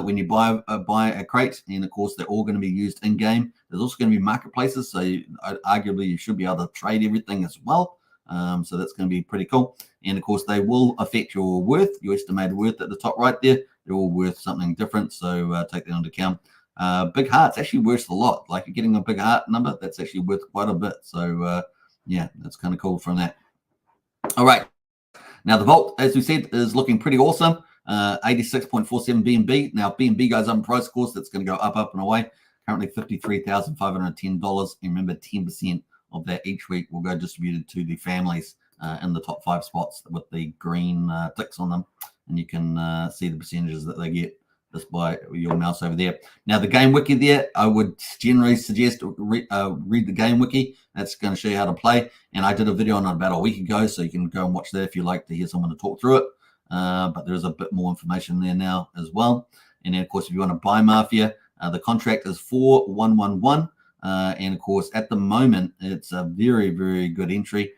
when you buy a crate, and of course, they're all going to be used in-game. There's also going to be marketplaces, so arguably you should be able to trade everything as well. So that's going to be pretty cool. And of course, they will affect your worth, your estimated worth at the top right there. They're all worth something different. So take that into account. Big heart's actually worth a lot. Like you're getting a big heart number, that's actually worth quite a bit. So yeah, that's kind of cool from that. All right. Now the vault, as we said, is looking pretty awesome. 86.47 BNB. Now, if BNB goes up in price, of course, that's going to go up and away. Currently $53,510. And remember, 10% of that each week will go distributed to the families in the top 5 spots with the green ticks on them. And you can see the percentages that they get just by your mouse over there. Now, the game wiki there, I would generally suggest read the game wiki. That's going to show you how to play. And I did a video on it about a week ago, so you can go and watch that if you like to hear someone to talk through it. But there's a bit more information there now as well. And then, of course, if you want to buy Mafia, the contract is 4111. And, of course, at the moment, it's a very, very good entry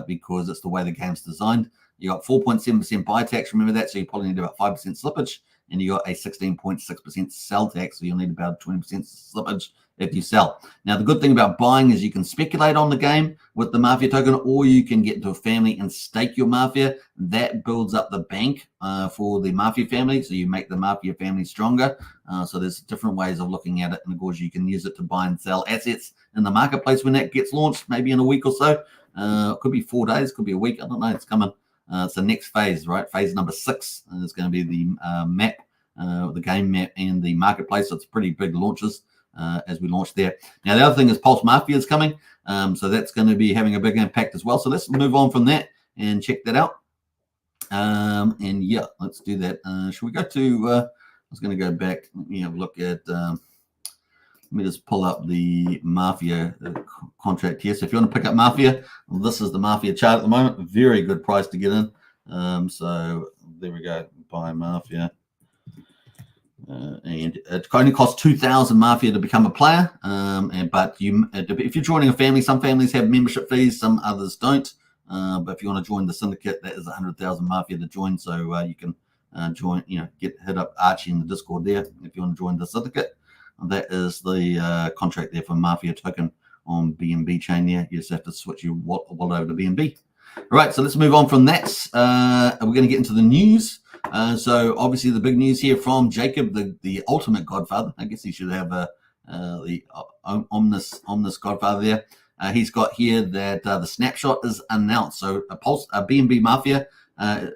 because it's the way the game's designed. You got 4.7% buy tax, remember that, so you probably need about 5% slippage. And you got a 16.6% sell tax, so you'll need about 20% slippage if you sell. Now, the good thing about buying is you can speculate on the game with the Mafia token, or you can get into a family and stake your Mafia. That builds up the bank for the Mafia family, so you make the Mafia family stronger. So there's different ways of looking at it, and of course, you can use it to buy and sell assets in the marketplace when that gets launched, maybe in a week or so. It could be 4 days, could be a week. I don't know. It's coming. It's the next phase, right? Phase number 6 is going to be the map, the game map, and the marketplace. So it's pretty big launches as we launch there. Now, the other thing is Pulse Mafia is coming. So that's going to be having a big impact as well. So let's move on from that and check that out. And yeah, let's do that. Should we go to, I was going to go back, have a look at, let me just pull up the Mafia contract here. So if you want to pick up Mafia, this is the Mafia chart at the moment. Very good price to get in. So there we go. Buy Mafia. and it only costs 2,000 Mafia to become a player. But if you're joining a family, some families have membership fees, some others don't. But if you want to join the syndicate, that is 100,000 Mafia to join. So you can join, hit up Archie in the Discord there if you want to join the syndicate. And that is the contract there for Mafia token on BNB chain there. You just have to switch your wallet over to BNB. All right, so let's move on from that. We're going to get into the news. So obviously the big news here from Jacob, the ultimate godfather. I guess he should have the omnis godfather there. He's got here that the snapshot is announced. So a BNB Mafia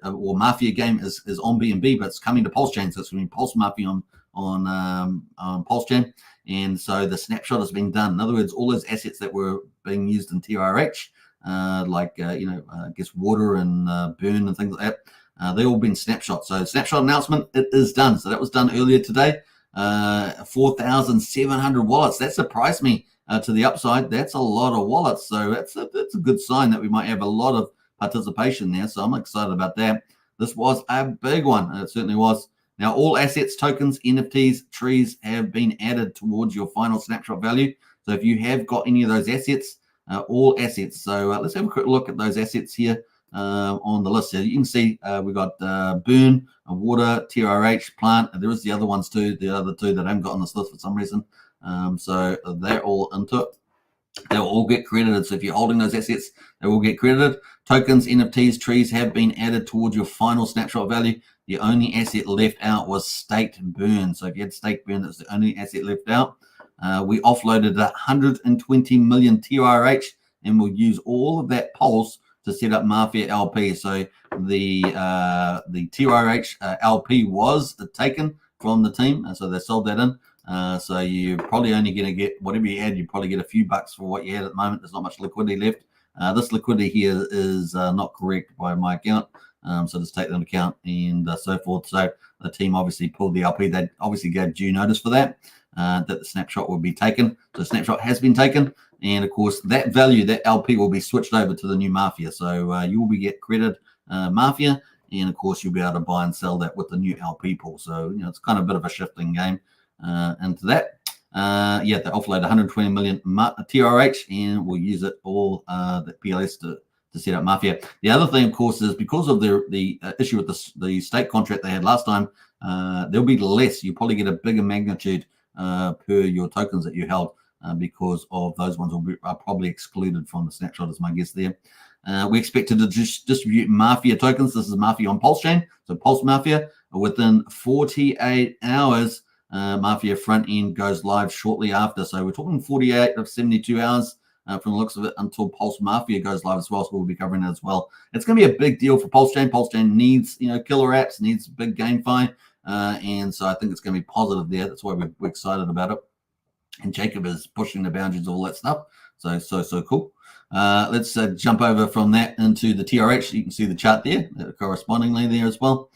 or Mafia game is on BNB, but it's coming to Pulsechain. So it's going to be Pulse Mafia on Pulsechain. And so the snapshot has been done. In other words, all those assets that were being used in TRH, I guess water and burn and things like that, they all been snapshot. So snapshot announcement, it is done. So that was done earlier today. 4,700 wallets. That surprised me to the upside. That's a lot of wallets. So that's a good sign that we might have a lot of participation there. So I'm excited about that. This was a big one. It certainly was. Now, all assets, tokens, NFTs, trees have been added towards your final snapshot value. So if you have got any of those assets, all assets. So let's have a quick look at those assets here on the list. So you can see we've got burn, water, TRH, plant. And there is the other ones too, the other two that I haven't got on this list for some reason. So they're all into it. They'll all get credited. So if you're holding those assets, they will get credited. Tokens, NFTs, trees have been added towards your final snapshot value. The only asset left out was staked burn. So if you had staked burn, that's the only asset left out. We offloaded 120 million TRH, and we'll use all of that pulse to set up Mafia LP. So the TRH LP was taken from the team, and so they sold that in. So you're probably only going to get whatever you had. You probably get a few bucks for what you had at the moment. There's not much liquidity left. This liquidity here is not correct by my account. So just take that into account and so forth. So the team obviously pulled the LP. They obviously gave due notice for that, that the snapshot will be taken. So the snapshot has been taken. And of course, that value, that LP will be switched over to the new Mafia. So you will get credited Mafia. And of course, you'll be able to buy and sell that with the new LP pool. So, it's kind of a bit of a shifting game into that. They offload 120 million TRH, and we'll use it all, the PLS to set up Mafia. The other thing, of course, is because of the issue with the stake contract they had last time, there'll be less. You probably get a bigger magnitude per your tokens that you held because of those ones are probably excluded from the snapshot, is my guess there. We expect to distribute Mafia tokens. This is Mafia on Pulsechain, so Pulse Mafia. Within 48 hours, Mafia front end goes live shortly after. So we're talking 48 of 72 hours from the looks of it until Pulse Mafia goes live as well. So we'll be covering that as well. It's going to be a big deal for Pulsechain. Pulsechain needs, killer apps, needs big GameFi. And so I think it's going to be positive there. That's why we're excited about it. And Jacob is pushing the boundaries of all that stuff. So cool. Let's jump over from that into the TRH. You can see the chart there correspondingly there as well.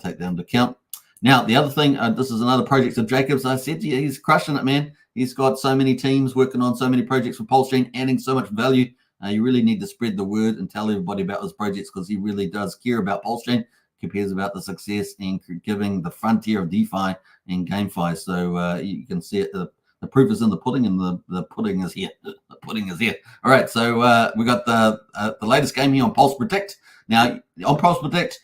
Take that into account. Now, the other thing, this is another project of Jacob's. I said to you, he's crushing it, man. He's got so many teams working on so many projects for Pulsechain, adding so much value. You really need to spread the word and tell everybody about his projects because he really does care about Pulsechain, cares about the success and giving the frontier of DeFi and GameFi. So you can see it. The proof is in the pudding, and the pudding is here. The pudding is here. All right, so we got the latest game here on Pulse Predict. Now, on Pulse Predict,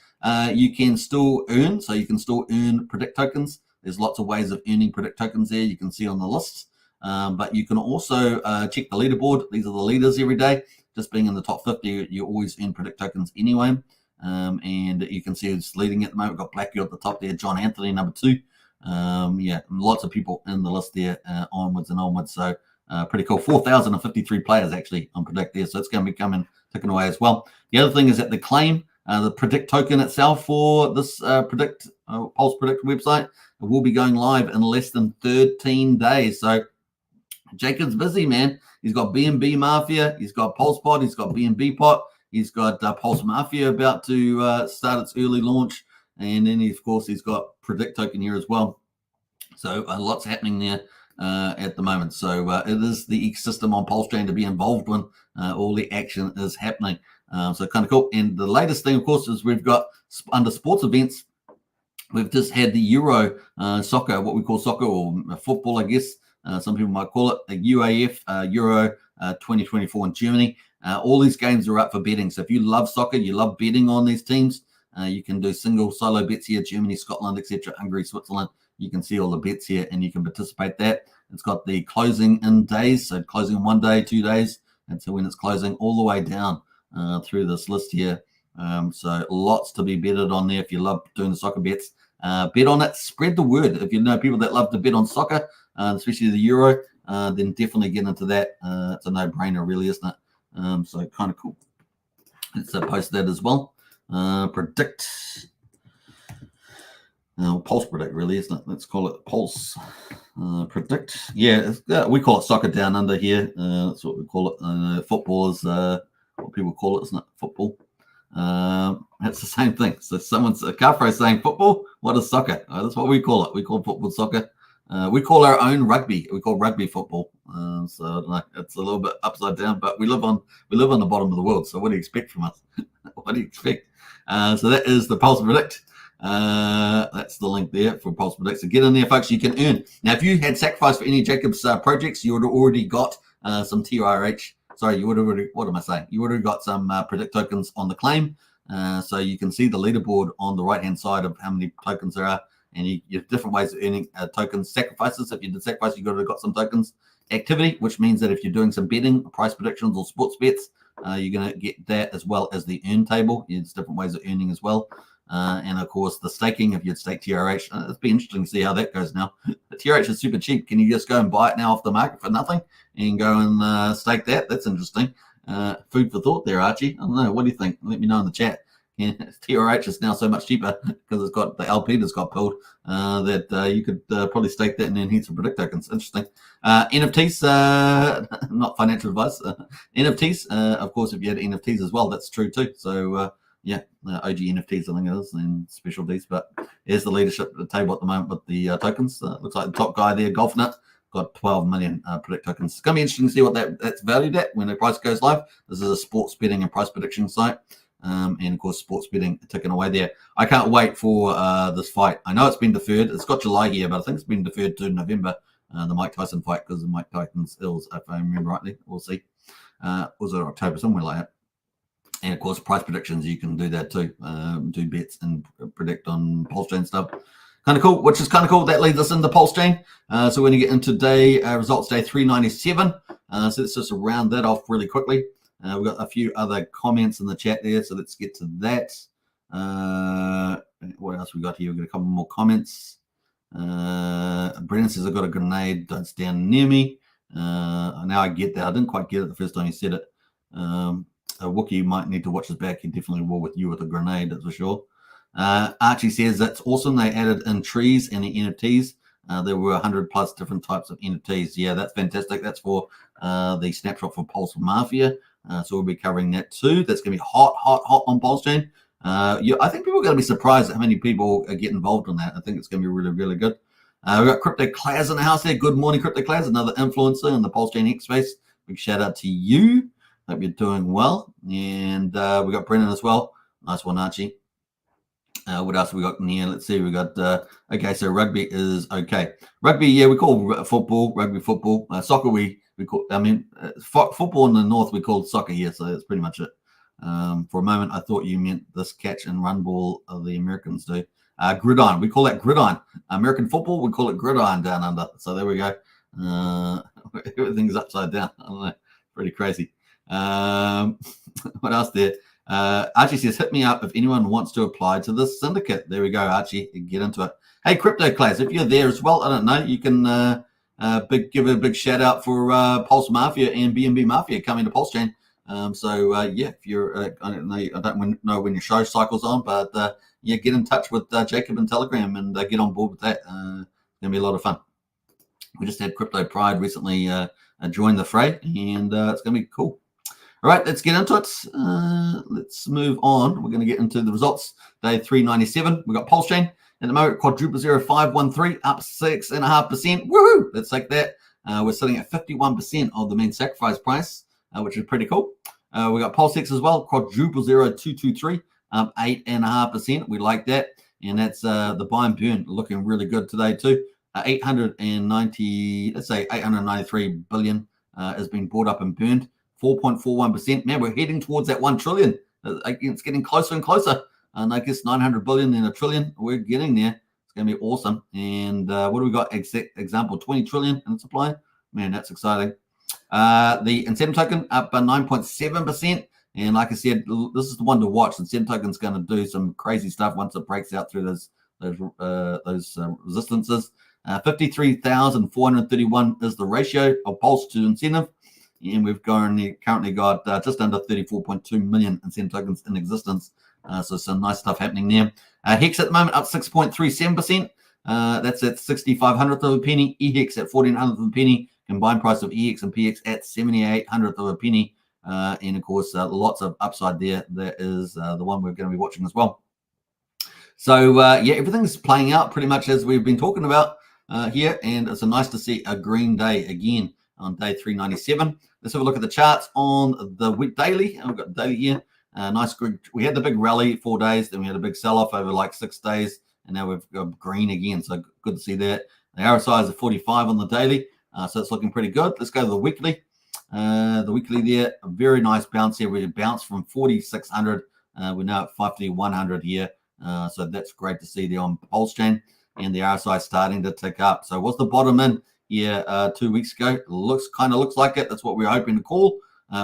you can still earn. So you can still earn Predict tokens. There's lots of ways of earning Predict tokens there. You can see on the list. But you can also check the leaderboard. These are the leaders every day. Just being in the top 50, you always earn Predict tokens anyway. And you can see who's leading at the moment. We've got Blackie at the top there, John Anthony, number 2. Lots of people in the list there, onwards and onwards. So pretty cool. 4,053 players actually on Predict there. So it's going to be ticking away as well. The other thing is that the claim, the Predict token itself for this Pulse Predict website will be going live in less than 13 days. So Jacob's busy, man. He's got BNB Mafia. He's got PulsePod. He's got BNB Pot. He's got Pulse Mafia about to start its early launch. And then, of course, he's got Predict token here as well. So lots happening there at the moment. So it is the ecosystem on Pulsechain to be involved when all the action is happening. So kind of cool. And the latest thing, of course, is we've got under sports events, We've just had the Euro soccer, what we call soccer or football, I guess. Some people might call it a UAF Euro 2024 in Germany. All these games are up for betting. So if you love soccer, you love betting on these teams, you can do single, solo bets here, Germany, Scotland, etc., Hungary, Switzerland. You can see all the bets here and you can participate that. It's got the closing in days, so closing in 1 day, 2 days, and so when it's closing all the way down through this list here. So lots to be betted on there if you love doing the soccer bets. Bet on it, spread the word. If you know people that love to bet on soccer, especially the Euro, then definitely get into that. It's a no-brainer, really, isn't it? So kind of cool. Let's post that as well. Predict. Pulse predict, really, isn't it? Let's call it pulse predict. Yeah, we call it soccer down under here. That's what we call it. Football is what people call it, isn't it? Football. It's the same thing. So someone's a Carfro saying football. What is soccer? That's what we call it. We call football soccer. We call our own rugby. We call rugby football. So I don't know, it's a little bit upside down, but we live on the bottom of the world. So what do you expect from us? What do you expect? So that is the Pulse Predict. That's the link there for Pulse Predict. So get in there, folks. You can earn. Now, if you had sacrificed for any Jacob's projects, you would have already got some TRH. Sorry, you would have already, what am I saying? You would have got some Predict tokens on the claim. So you can see the leaderboard on the right-hand side of how many tokens there are. And you have different ways of earning tokens. Sacrifices, if you did sacrifice, you got to got some tokens. Activity, which means that if you're doing some betting, price predictions, or sports bets, you're going to get that as well as the earn table. There's different ways of earning as well. And of course, the staking, if you'd stake TRH, it'd be interesting to see how that goes now. The TRH is super cheap. Can you just go and buy it now off the market for nothing and go and stake that? That's interesting. Food for thought there, Archie. I don't know. What do you think? Let me know in the chat. Yeah, TRH is now so much cheaper because it's got the LP that's got pulled that you could probably stake that and then hit some Predict tokens. Interesting. NFTs, not financial advice. NFTs, of course, if you had NFTs as well, that's true too. So, yeah, OG NFTs, I think it is, and specialties. But here's the leadership at the table at the moment with the tokens. Looks like the top guy there, GolfNut, got 12 million Predict tokens. It's going to be interesting to see what that's valued at when the price goes live. This is a sports betting and price prediction site. And of course, sports betting ticking away there. I can't wait for this fight. I know it's been deferred. It's got July here, but I think it's been deferred to November, the Mike Tyson fight, because of Mike Tyson's ills, if I remember rightly. We'll see. Was it October, somewhere like that? And of course, price predictions, you can do that too. Do bets and predict on Pulsechain stuff. Kind of cool, which is kind of cool. That leads us into Pulsechain. So we're going to get into day results day 397. So let's just round that off really quickly. We've got a few other comments in the chat there, so let's get to that. What else we got here? We've got a couple more comments. Brennan says, I've got a grenade that's down near me. Now I get that. I didn't quite get it the first time you said it. Wookie might need to watch his back. He definitely will with you with a grenade, that's for sure. Archie says, that's awesome. They added in trees and the NFTs. There were 100 plus different types of NFTs. Yeah, that's fantastic. That's for the snapshot for Pulse Mafia. So we'll be covering that too. That's going to be hot on Pulsechain. I think people are going to be surprised at how many people get involved in that. I think it's going to be really, really good. We've got Crypto Claz in the house there. Good morning, Crypto Claz, another influencer in the Pulsechain X space. Big shout out to you. Hope you're doing well. And we got Brennan as well. Nice one, Archie. What else we got in here? Let's see. We got, okay, so rugby is okay. Rugby, yeah, we call football, rugby football. Soccer, we call, football in the north, we call soccer here, so that's pretty much it. For a moment, I thought you meant this catch and run ball the Americans do. Gridiron, we call that gridiron. American football, we call it gridiron down under. So there we go. Everything's upside down. I don't know. Pretty crazy. What else there? Archie says, hit me up if anyone wants to apply to this syndicate. There we go, Archie. Get into it. Hey, Crypto Class, if you're there as well, I don't know, you can give a big shout out for Pulse Mafia and BNB Mafia coming to Pulsechain. Yeah, if you're, I don't know when your show cycle's on, but yeah, get in touch with Jacob and Telegram and get on board with that. It's going to be a lot of fun. We just had Crypto Pride recently join the fray, and it's going to be cool. All right, let's get into it. Let's move on. We're going to get into the results. Day 397. We've got Pulsechain. At the moment, quadruple 0513, up 6.5%. Woohoo! Let's take that. We're sitting at 51% of the main sacrifice price, which is pretty cool. We got Pulsex as well, quadruple 0223, up 8.5%. We like that. and that's the buy and burn looking really good today too. 893 billion has been bought up and burned, 4.41%. Man, we're heading towards that 1 trillion. It's getting closer and closer. And I guess 900 billion and a trillion. We're getting there. It's going to be awesome. And what do we got? Example, 20 trillion in supply. Man, that's exciting. The incentive token up by 9.7%. And like I said, this is the one to watch. Incentive token's going to do some crazy stuff once it breaks out through those resistances. 53,431 is the ratio of pulse to incentive. And we've currently got just under 34.2 million incentive tokens in existence. So some nice stuff happening there. Hex at the moment up 6.37%. That's at 65/100th of a penny. EHEX at 14/100th of a penny. Combined price of EX and PX at 78/100th of a penny. And of course, lots of upside there. That is the one we're going to be watching as well. So yeah, everything's playing out pretty much as we've been talking about here. And it's nice to see a green day again on day 397. Let's have a look at the charts on the week daily. We've got daily here. Nice. We had the big rally 4 days, then we had a big sell-off over like 6 days, and now we've got green again. So good to see that. The RSI is at 45 on the daily, so it's looking pretty good. Let's go to the weekly. The weekly there, a very nice bounce here. We bounced from 4,600. We're now at 5,100 here. So that's great to see there on Pulsechain, and the RSI starting to tick up. So what's the bottom in here 2 weeks ago? Kind of looks like it. That's what we're hoping to call.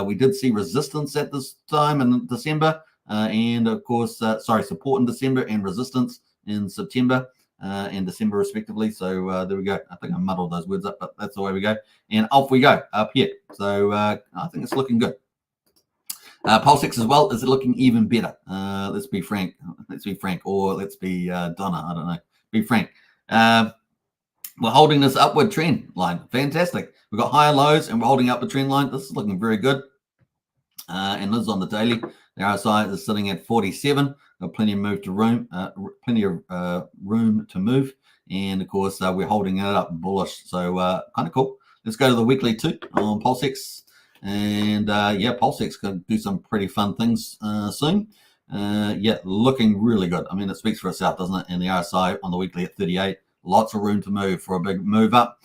We did see resistance at this time in December, and of course, support in December and resistance in September and December respectively. So there we go. I think I muddled those words up, but that's the way we go. And off we go up here. So I think it's looking good. Pulsex as well, is it looking even better? Let's be frank. Or let's be Donna. I don't know. Be frank. We're holding this upward trend line. Fantastic. We've got higher lows and we're holding up the trend line. This is looking very good. And this is on the daily. The RSI is sitting at 47. Got plenty of room to move. And of course, we're holding it up bullish. So kind of cool. Let's go to the weekly too on Pulsex. And yeah, Pulsex going to do some pretty fun things soon. Yeah, looking really good. I mean, it speaks for itself, doesn't it? And the RSI on the weekly at 38. Lots of room to move for a big move up.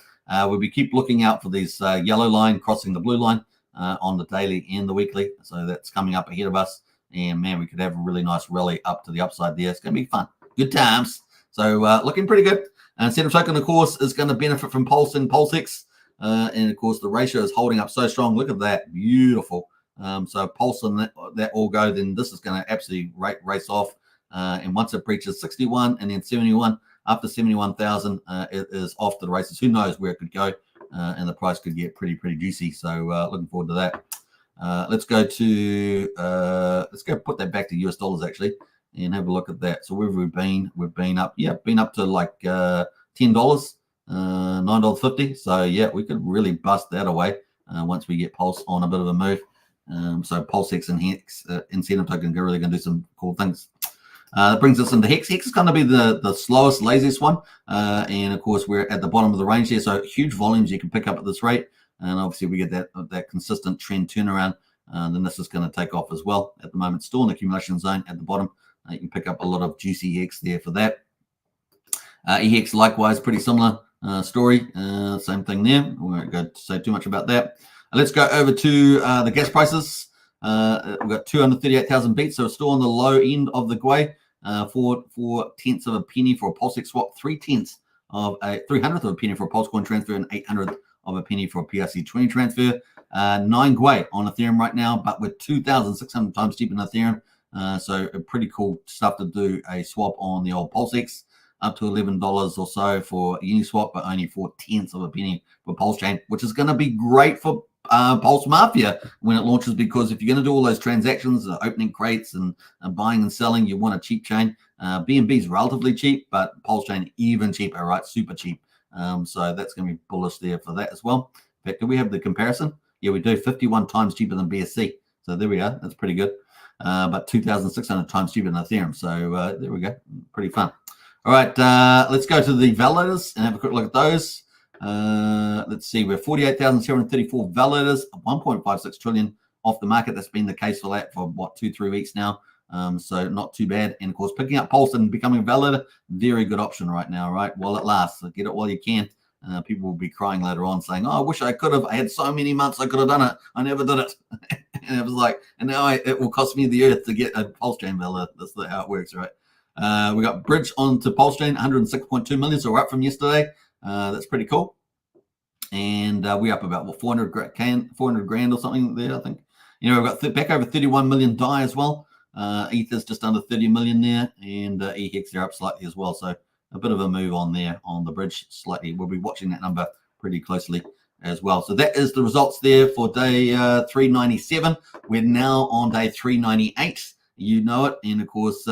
We keep looking out for this yellow line crossing the blue line on the daily and the weekly. So that's coming up ahead of us. And man, we could have a really nice rally up to the upside there. It's going to be fun. Good times. So looking pretty good. Incentive token, of course, is going to benefit from Pulse and Pulsex. And of course, the ratio is holding up so strong. Look at that. Beautiful. So Pulse and that all go, then this is going to absolutely race off. And once it breaches 61 and then 71, after 71,000, it is off to the races. Who knows where it could go, and the price could get pretty juicy. So looking forward to that. Let's go put that back to US dollars actually, and have a look at that. So where have we been? We've been up, been up to like $10, $9.50. So yeah, we could really bust that away once we get Pulse on a bit of a move. So Pulsex and Hex incentive token are really going to do some cool things. That brings us into Hex. Hex is going to be the slowest, laziest one. And of course, we're at the bottom of the range here. So huge volumes you can pick up at this rate. And obviously, we get that consistent trend turnaround. Then this is going to take off as well. At the moment, still in the accumulation zone at the bottom. You can pick up a lot of juicy Hex there for that. EHEX, likewise, pretty similar story. Same thing there. We won't go to say too much about that. Let's go over to the gas prices. We've got 238,000 beats, so still on the low end of the gwei. 4/10 of a penny for a Pulsex swap, 3/10 of a 300th of a penny for a Pulsecoin transfer, and 800th of a penny for a PRC20 transfer. 9 gwei on Ethereum right now, but with 2,600 times cheaper than Ethereum. So pretty cool stuff to do a swap on the old Pulsex, up to $11 or so for a Uniswap, but only 4/10 of a penny for Pulsechain, which is going to be great for Pulse Mafia when it launches, because if you're going to do all those transactions, opening crates and buying and selling, you want a cheap chain. BNB is relatively cheap, but Pulsechain even cheaper, right? Super cheap. So that's going to be bullish there for that as well. In fact, do we have the comparison? Yeah, we do. 51 times cheaper than BSC. So there we are. That's pretty good. But 2,600 times cheaper than Ethereum. So there we go. Pretty fun. All right, let's go to the validators and have a quick look at those. Let's see, we're 48,734 validators, 1.56 trillion off the market. That's been the case for 2-3 weeks now. So not too bad. And of course, picking up Pulse and becoming a validator, very good option right now, right? While it lasts, so get it while you can. People will be crying later on saying, oh, I wish I could have. I had so many months I could have done it. I never did it. And it was like, and now it will cost me the earth to get a Pulsechain validator. That's how it works, right? We got Bridge onto Pulsechain, 106.2 million. So we're up from yesterday. That's pretty cool. And we're up about, what, 400 grand or something there, I think. You know, we've got back over 31 million DAI as well. Ether's just under 30 million there, and EHEX are up slightly as well. So a bit of a move on there on the Bridge slightly. We'll be watching that number pretty closely as well. So that is the results there for day 397. We're now on day 398. You know it. And of course,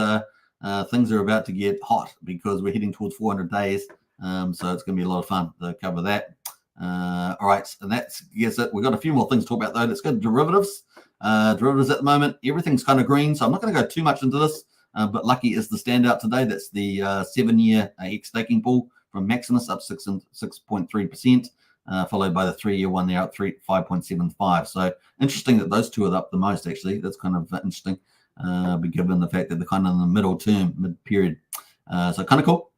things are about to get hot because we're heading towards 400 days. So it's going to be a lot of fun to cover that. All right, and that's it. We've got a few more things to talk about though. Let's go to derivatives. Derivatives at the moment, everything's kind of green, so I'm not going to go too much into this. But Lucky is the standout today. That's the 7-year Hex staking pool from Maximus up 6.3%, followed by the 3-year one there up 5.75. So interesting that those two are up the most. Actually, that's kind of interesting, given the fact that they're kind of in the mid period. So kind of cool.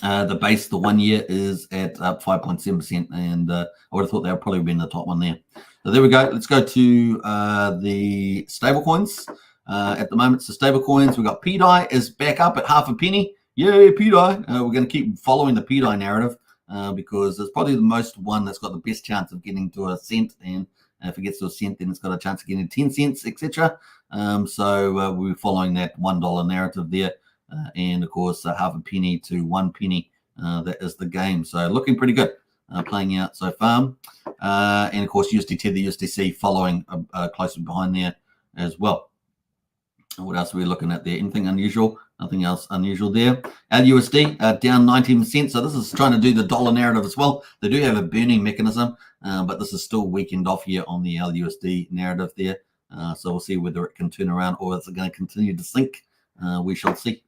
The base, the 1 year, is at up 5.7%, and I would have thought that would probably be in the top one there. So there we go. Let's go to the stable coins. At the moment, so stable coins, we've got PDAI is back up at half a penny. Yay, PDAI. We're going to keep following the PDAI narrative because it's probably the most one that's got the best chance of getting to a cent. And if it gets to a cent, then it's got a chance of getting 10 cents, etc. So we're following that $1 narrative there. And of course, half a penny to 1 penny. That is the game. So looking pretty good playing out so far. And of course, USD Tether, USDC following closely behind there as well. What else are we looking at there? Anything unusual? Nothing else unusual there. LUSD down 19%. So this is trying to do the dollar narrative as well. They do have a burning mechanism, but this is still weakened off here on the LUSD narrative there. So we'll see whether it can turn around or is it going to continue to sink. We shall see.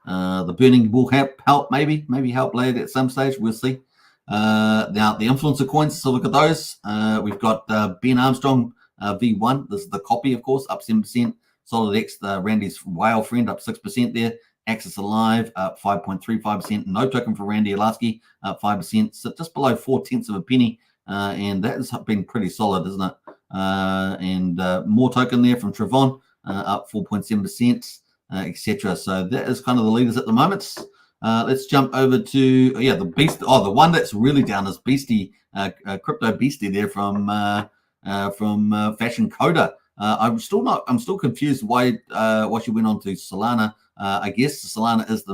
The burning will help maybe help later at some stage. We'll see. Now the influencer coins. So look at those. We've got Ben Armstrong V1. This is the copy, of course, up 7%. Solid X, Randy's whale friend, up 6% there. Axis Alive up 5.35%. No token for Randy Alasky up 5%. So just below 0.4 of a penny, and that has been pretty solid, isn't it? And more token there from Trevon, up 4.7%. Etc. So that is kind of the leaders at the moment. Let's jump over to the beast. Oh, the one that's really down is Beastie, Crypto Beastie there from Fashion Coda. I'm still confused why she went on to Solana. I guess Solana is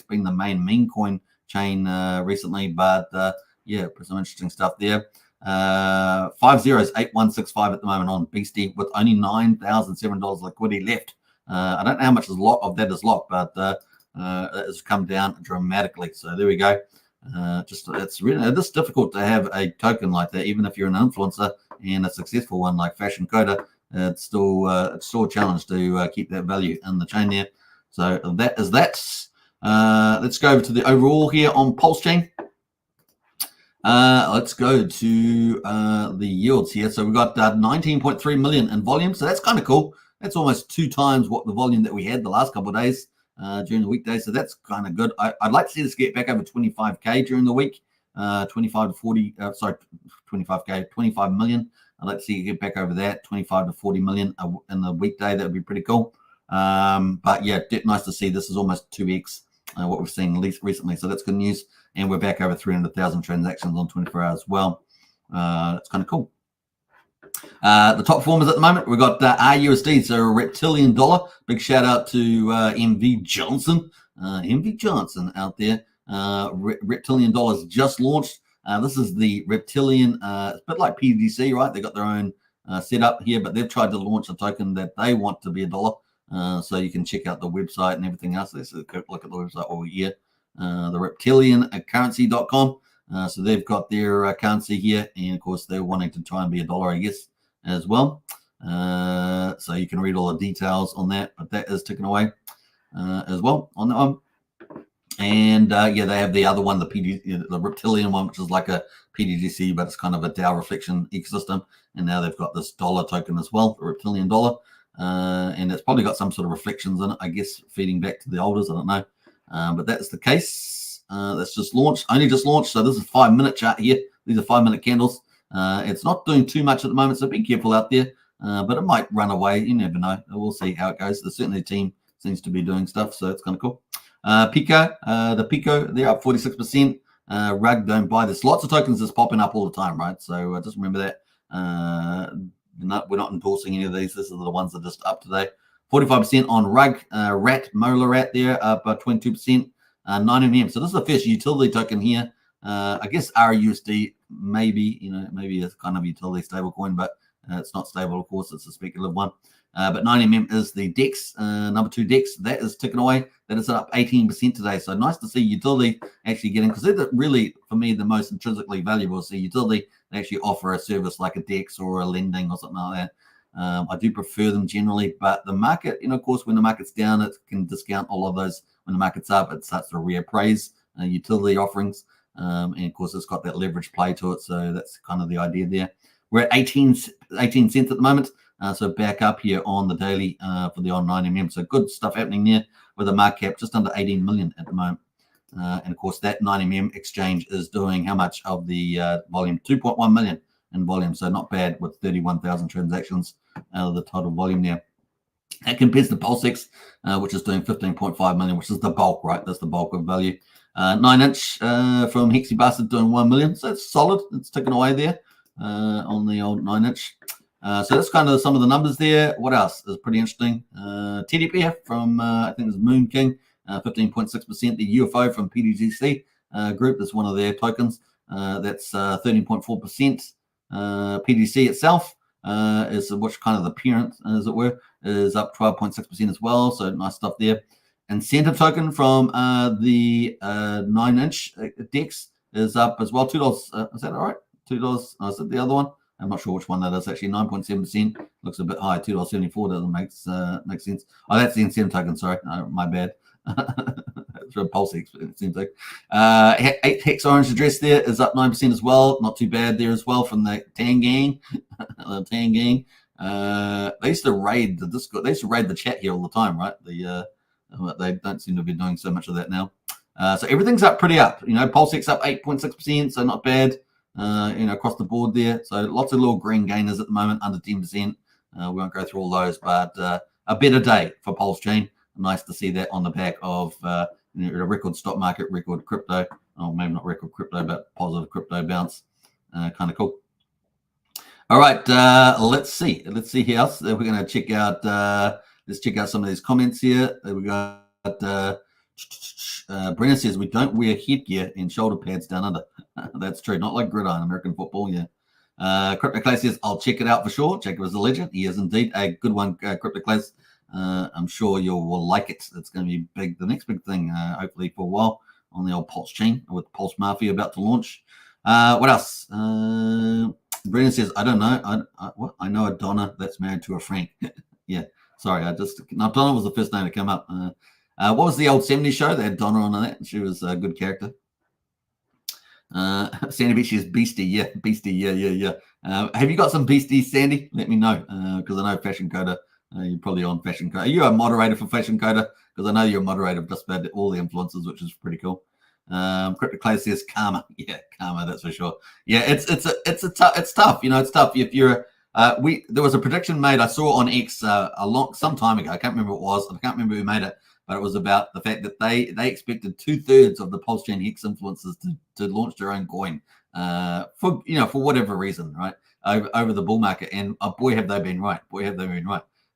being the main meme coin chain recently, but some interesting stuff there. 508165 at the moment on Beastie with only $9,007 liquidity left. I don't know how much of that is locked, but it has come down dramatically. So there we go. It's really difficult to have a token like that, even if you're an influencer and a successful one like Fashion Coda. It's still a challenge to keep that value in the chain there. So that is that. Let's go over to the overall here on Pulsechain. Let's go to the yields here. So we've got 19.3 million in volume. So that's kind of cool. That's almost 2 times what the volume that we had the last couple of days during the weekdays. So that's kind of good. I'd like to see this get back over 25K during the week. 25 million. I'd like to see it get back over that. 25 to 40 million in the weekday. That would be pretty cool. But yeah, nice to see this is almost 2x what we've seen at least recently. So that's good news. And we're back over 300,000 transactions on 24 hours as well. That's kind of cool. The top performers at the moment, we've got RUSD, so Reptilian Dollar. Big shout out to MV Johnson. MV Johnson out there. Reptilian Dollar's just launched. This is the Reptilian, it's a bit like PDC, right? They got their own setup here, but they've tried to launch a token that they want to be $1. So you can check out the website and everything else. Let's look at the website over here. The reptiliancurrency.com. So they've got their currency here, and of course they're wanting to try and be $1, I guess, as well. So you can read all the details on that, but that is ticking away as well on that one. And they have the other one, the Reptilian one, which is like a PDGC, but it's kind of a DAO reflection ecosystem. And now they've got this dollar token as well, the Reptilian Dollar. and it's probably got some sort of reflections in it, I guess, feeding back to the holders. I don't know, but that's the case. That's just launched, only just launched. So this is 5-minute chart here. These are 5-minute candles. It's not doing too much at the moment, so be careful out there. But it might run away. You never know. We'll see how it goes. Certainly the team seems to be doing stuff, so it's kind of cool. Pico, the Pico, they're up 46%. Rug, don't buy this. Lots of tokens is popping up all the time, right? So just remember that. We're not endorsing any of these. This are the ones that are just up today. 45% on Rug, Rat, Molar Rat there, up 22%. 9mm. So this is the first utility token here. I guess RUSD maybe, maybe it's kind of utility stable coin, but it's not stable, of course. It's a speculative one. But 9mm is the DEX, number 2 DEX. That is ticking away. That is up 18% today. So nice to see utility actually getting, because they're really, for me, the most intrinsically valuable. So utility, they actually offer a service like a DEX or a lending or something like that. I do prefer them generally, but the market, of course, when the market's down, it can discount all of those. When the market's up, it starts to reappraise utility offerings. And of course, it's got that leverage play to it. So that's kind of the idea there. We're at 18 cents at the moment. So back up here on the daily for the on 9mm. So good stuff happening there with a market cap just under 18 million at the moment. And of course, that 9mm exchange is doing how much of the volume? 2.1 million in volume. So not bad with 31,000 transactions out of the total volume there. That compares to Pulsechain, which is doing 15.5 million, which is the bulk, right? That's the bulk of value. 9-inch from Hex Token doing 1 million. So it's solid. It's ticking away there on the old 9-inch. So that's kind of some of the numbers there. What else is pretty interesting? TDP from, I think it's Moon King, 15.6%. The UFO from PDGC group is one of their tokens. That's 13.4%. PDC itself is which kind of the parent, as it were, is up 12.6% as well. So nice stuff there. And Center token from the 9-inch DEX is up as well. $2. Is that all right? $2. Oh, is it the other one? I'm not sure which one that is actually. 9.7%. Looks a bit high. $2.74 doesn't make sense. Oh, that's the incentive token. Sorry, my bad. It's a Pulsechain, it seems like. 8 Hex Orange address there is up 9% as well. Not too bad there as well from the Tang Gang. The Tang Gang. They used to raid the Discord. They used to raid the chat here all the time, right? They don't seem to be doing so much of that now. So everything's up pretty up. Pulsechain's up 8.6%, so not bad. Across the board there. So lots of little green gainers at the moment, under 10%. We won't go through all those, but a better day for Pulsechain. Nice to see that on the back of a record stock market, record crypto. Oh, maybe not record crypto, but positive crypto bounce. Kind of cool. All right, let's see. Let's see here else. We're going to check out. Let's check out some of these comments here. We got. Brennan says we don't wear headgear and shoulder pads down under. That's true. Not like gridiron, American football. Yeah. Crypto Clay says I'll check it out for sure. Jacob is a legend. He is indeed a good one. Crypto Clay. I'm sure you will like it. It's going to be big. The next big thing, hopefully for a while, on the old Pulsechain with Pulse Mafia about to launch. What else? Brennan says I don't know. I know a Donna that's married to a Frank. Yeah. Sorry. Donna was the first name to come up. What was the old 70s show? They had Donna on that, and she was a good character. Sandy Beach is Beastie. Yeah, Beastie. Yeah. Have you got some Beasties, Sandy? Let me know, because I know Fashion Coder. You're probably on Fashion Coder. Are you a moderator for Fashion Coder? Because I know you're a moderator of just about all the influencers, which is pretty cool. Crypto Clay says karma. Yeah, karma. That's for sure. Yeah, it's tough. It's tough. It's tough. If you're there was a prediction made I saw on X some time ago. I can't remember what it was. I can't remember who made it. But it was about the fact that they expected 2/3 of the Pulsechain Hex influencers to launch their own coin for whatever reason, right? Over the bull market, and boy have they been right.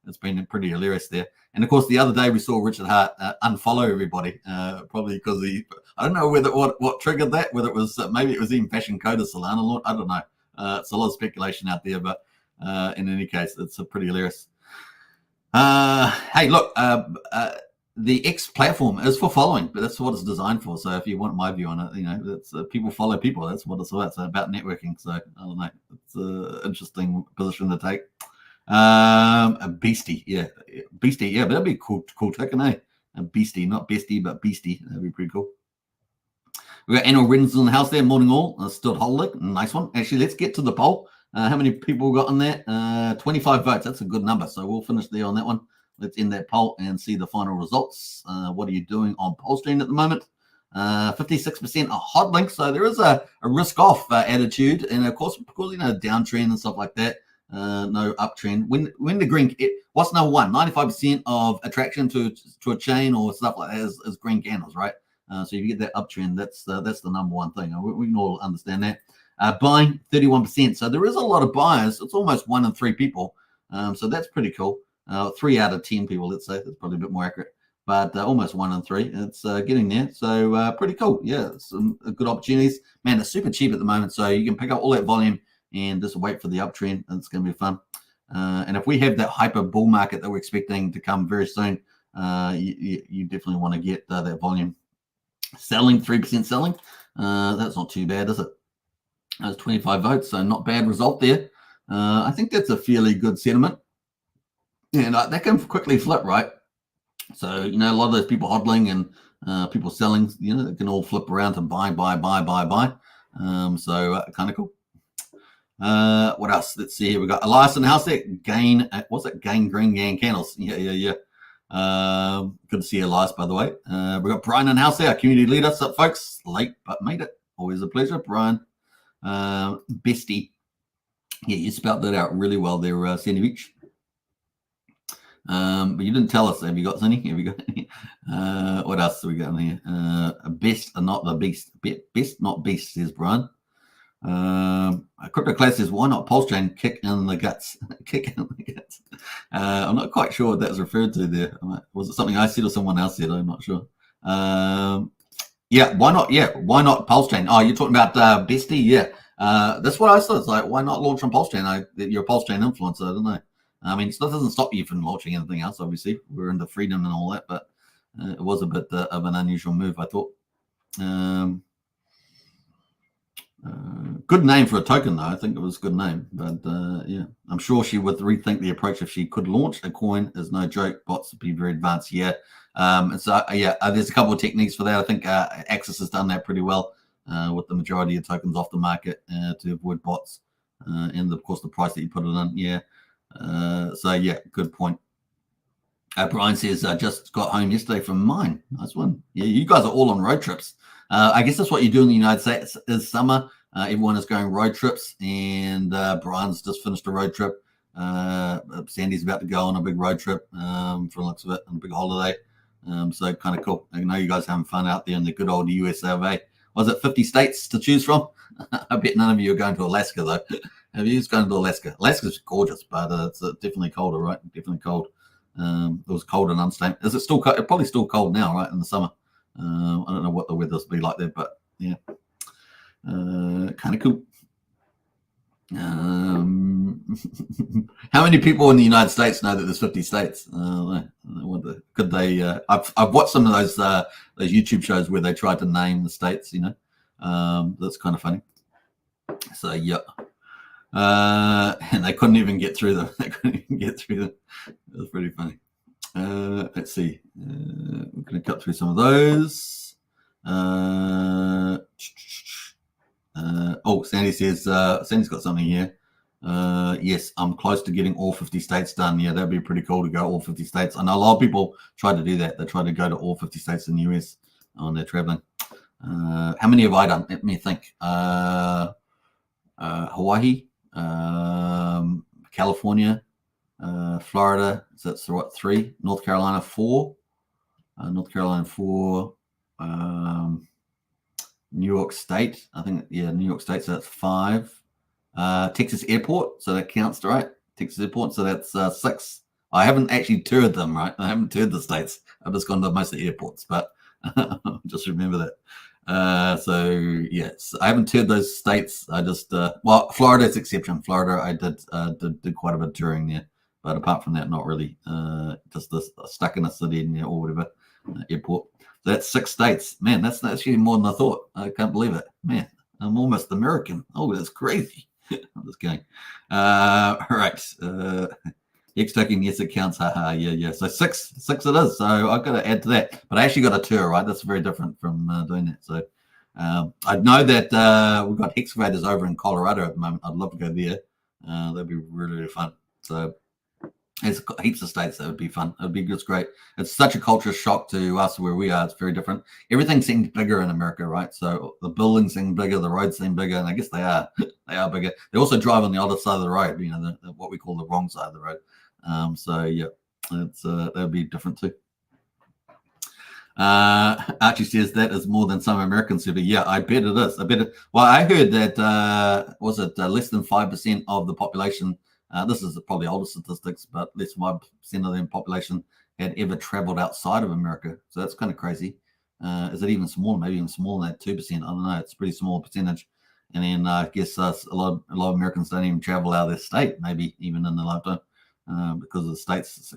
It's been pretty hilarious there. And of course, the other day we saw Richard Hart unfollow everybody, probably because I don't know what triggered that. Whether it was maybe it was even Fashion Coder Solana launch. I don't know. It's a lot of speculation out there, but in any case, it's pretty hilarious. Hey, look. The X platform is for following, but that's what it's designed for. So if you want my view on it, that's people follow people. That's what it's about. It's about networking. So I don't know. It's an interesting position to take. A Beastie, yeah, Beastie, yeah, but that'd be a cool token, eh? A Beastie, not Bestie, but Beastie. That'd be pretty cool. We got Annual Riddens in the house there. Morning all. Still holding. Nice one. Actually, let's get to the poll. How many people got on that? 25 votes. That's a good number. So we'll finish there on that one. Let's end that poll and see the final results. What are you doing on Pulsechain at the moment? 56% are hodling. So there is a risk-off attitude. And of course, because, downtrend and stuff like that, no uptrend. When the green, what's number one? 95% of attraction to a chain or stuff like that is green candles, right? So if you get that uptrend, that's the number one thing. We can all understand that. Buying 31%. So there is a lot of buyers. It's almost 1 in 3 people. So that's pretty cool. 3 out of 10 people, let's say. That's probably a bit more accurate. But almost 1 in 3. It's getting there. So pretty cool. Yeah, some good opportunities. Man, it's super cheap at the moment. So you can pick up all that volume and just wait for the uptrend. It's going to be fun. And if we have that hyper bull market that we're expecting to come very soon, you definitely want to get that volume. Selling, 3% selling. That's not too bad, is it? That's 25 votes, so not bad result there. I think that's a fairly good sentiment. And that can quickly flip, right? So, a lot of those people hodling and people selling, they can all flip around to buy. So kind of cool. What else? Let's see here. We got Elias in the house there. Gain green gang candles. Yeah. Good to see Elias, by the way. We got Brian in the house there, our community leader. What's up, folks? Late, but made it. Always a pleasure, Brian. Bestie. Yeah, you spelled that out really well there, Sandy Beach. But you didn't tell us. Have you got any? What else do we got in here? Best and not the beast. Best, not beast, says Brian. Crypto Class says, why not Pulsechain? Kick in the guts. I'm not quite sure what that's referred to there. Was it something I said or someone else said? I'm not sure. Yeah, why not? Yeah, why not Pulsechain? Oh, you're talking about Bestie? Yeah. That's what I thought. It's like, why not launch on Pulsechain? You're a Pulsechain influencer, I don't know. I mean, it doesn't stop you from launching anything else, obviously. We're into freedom and all that, but it was a bit of an unusual move, I thought. Good name for a token, though. I think it was a good name. But, yeah, I'm sure she would rethink the approach if she could launch a coin. Is no joke. Bots would be very advanced. Yeah. So, yeah, there's a couple of techniques for that. I think Axis has done that pretty well with the majority of tokens off the market to avoid bots. And, of course, the price that you put it in. Yeah. So, yeah, good point. Brian says, I just got home yesterday from mine. Nice one. Yeah, you guys are all on road trips. I guess that's what you do in the United States is summer. Everyone is going road trips, and Brian's just finished a road trip. Sandy's about to go on a big road trip for the looks of it, on a big holiday. So kind of cool. I know you guys are having fun out there in the good old US of A. Was it 50 states to choose from? I bet none of you are going to Alaska, though. Have you going to Alaska? Alaska's gorgeous, but it's definitely colder, right? Definitely cold. It was cold and unstable. Is it still cold? It's probably still cold now, right, in the summer. I don't know what the weather's be like there, but yeah, kind of cool. How many people in the United States know that there's 50 states? Could they? I've watched some of those YouTube shows where they tried to name the states. That's kind of funny. So yeah, and they couldn't even get through them. It was pretty funny. Let's see. We're going to cut through some of those. Sandy says, Sandy's got something here. Yes, I'm close to getting all 50 states done. Yeah, that'd be pretty cool to go all 50 states. I know a lot of people try to do that. They try to go to all 50 states in the US on their traveling. How many have I done? Let me think. Hawaii, California, Florida, so that's what, 3? North Carolina, 4. New York State, I think, yeah, New York State, so that's 5. Texas Airport, so that counts, right? Texas Airport, so that's 6. I haven't actually toured them, right? I haven't toured the states. I've just gone to most of the airports, but just remember that. So yes, I haven't toured those states. I just Florida's exception. Florida, I did quite a bit of touring there, but apart from that, not really. Just stuck in a city or whatever airport. So that's 6 states. Man, that's actually more than I thought. I can't believe it. Man, I'm almost American. Oh, that's crazy. I'm just kidding. All right. Hex Token, yes, it counts. Haha, yeah. So 6 it is. So I've got to add to that. But I actually got a tour, right? That's very different from doing that. So I know that we've got excavators over in Colorado at the moment. I'd love to go there. That'd be really, really fun. So there's heaps of states that would be fun. It'd be just great. It's such a culture shock to us where we are. It's very different. Everything seems bigger in America, right? So the buildings seem bigger, the roads seem bigger, and I guess they are. They are bigger. They also drive on the other side of the road, you know, what we call the wrong side of the road. So yeah, it's that would be different too. Archie says that is more than some Americans do. Yeah, I bet it is. I bet it. Well, I heard that was it less than 5% of the population. This is probably older statistics, but less than 5% of the population had ever traveled outside of America. So that's kind of crazy. Is it even smaller? Maybe even smaller than that, 2%. I don't know. It's a pretty small percentage. And then I guess a lot of Americans don't even travel out of their state, maybe even in their lifetime, because of the states. The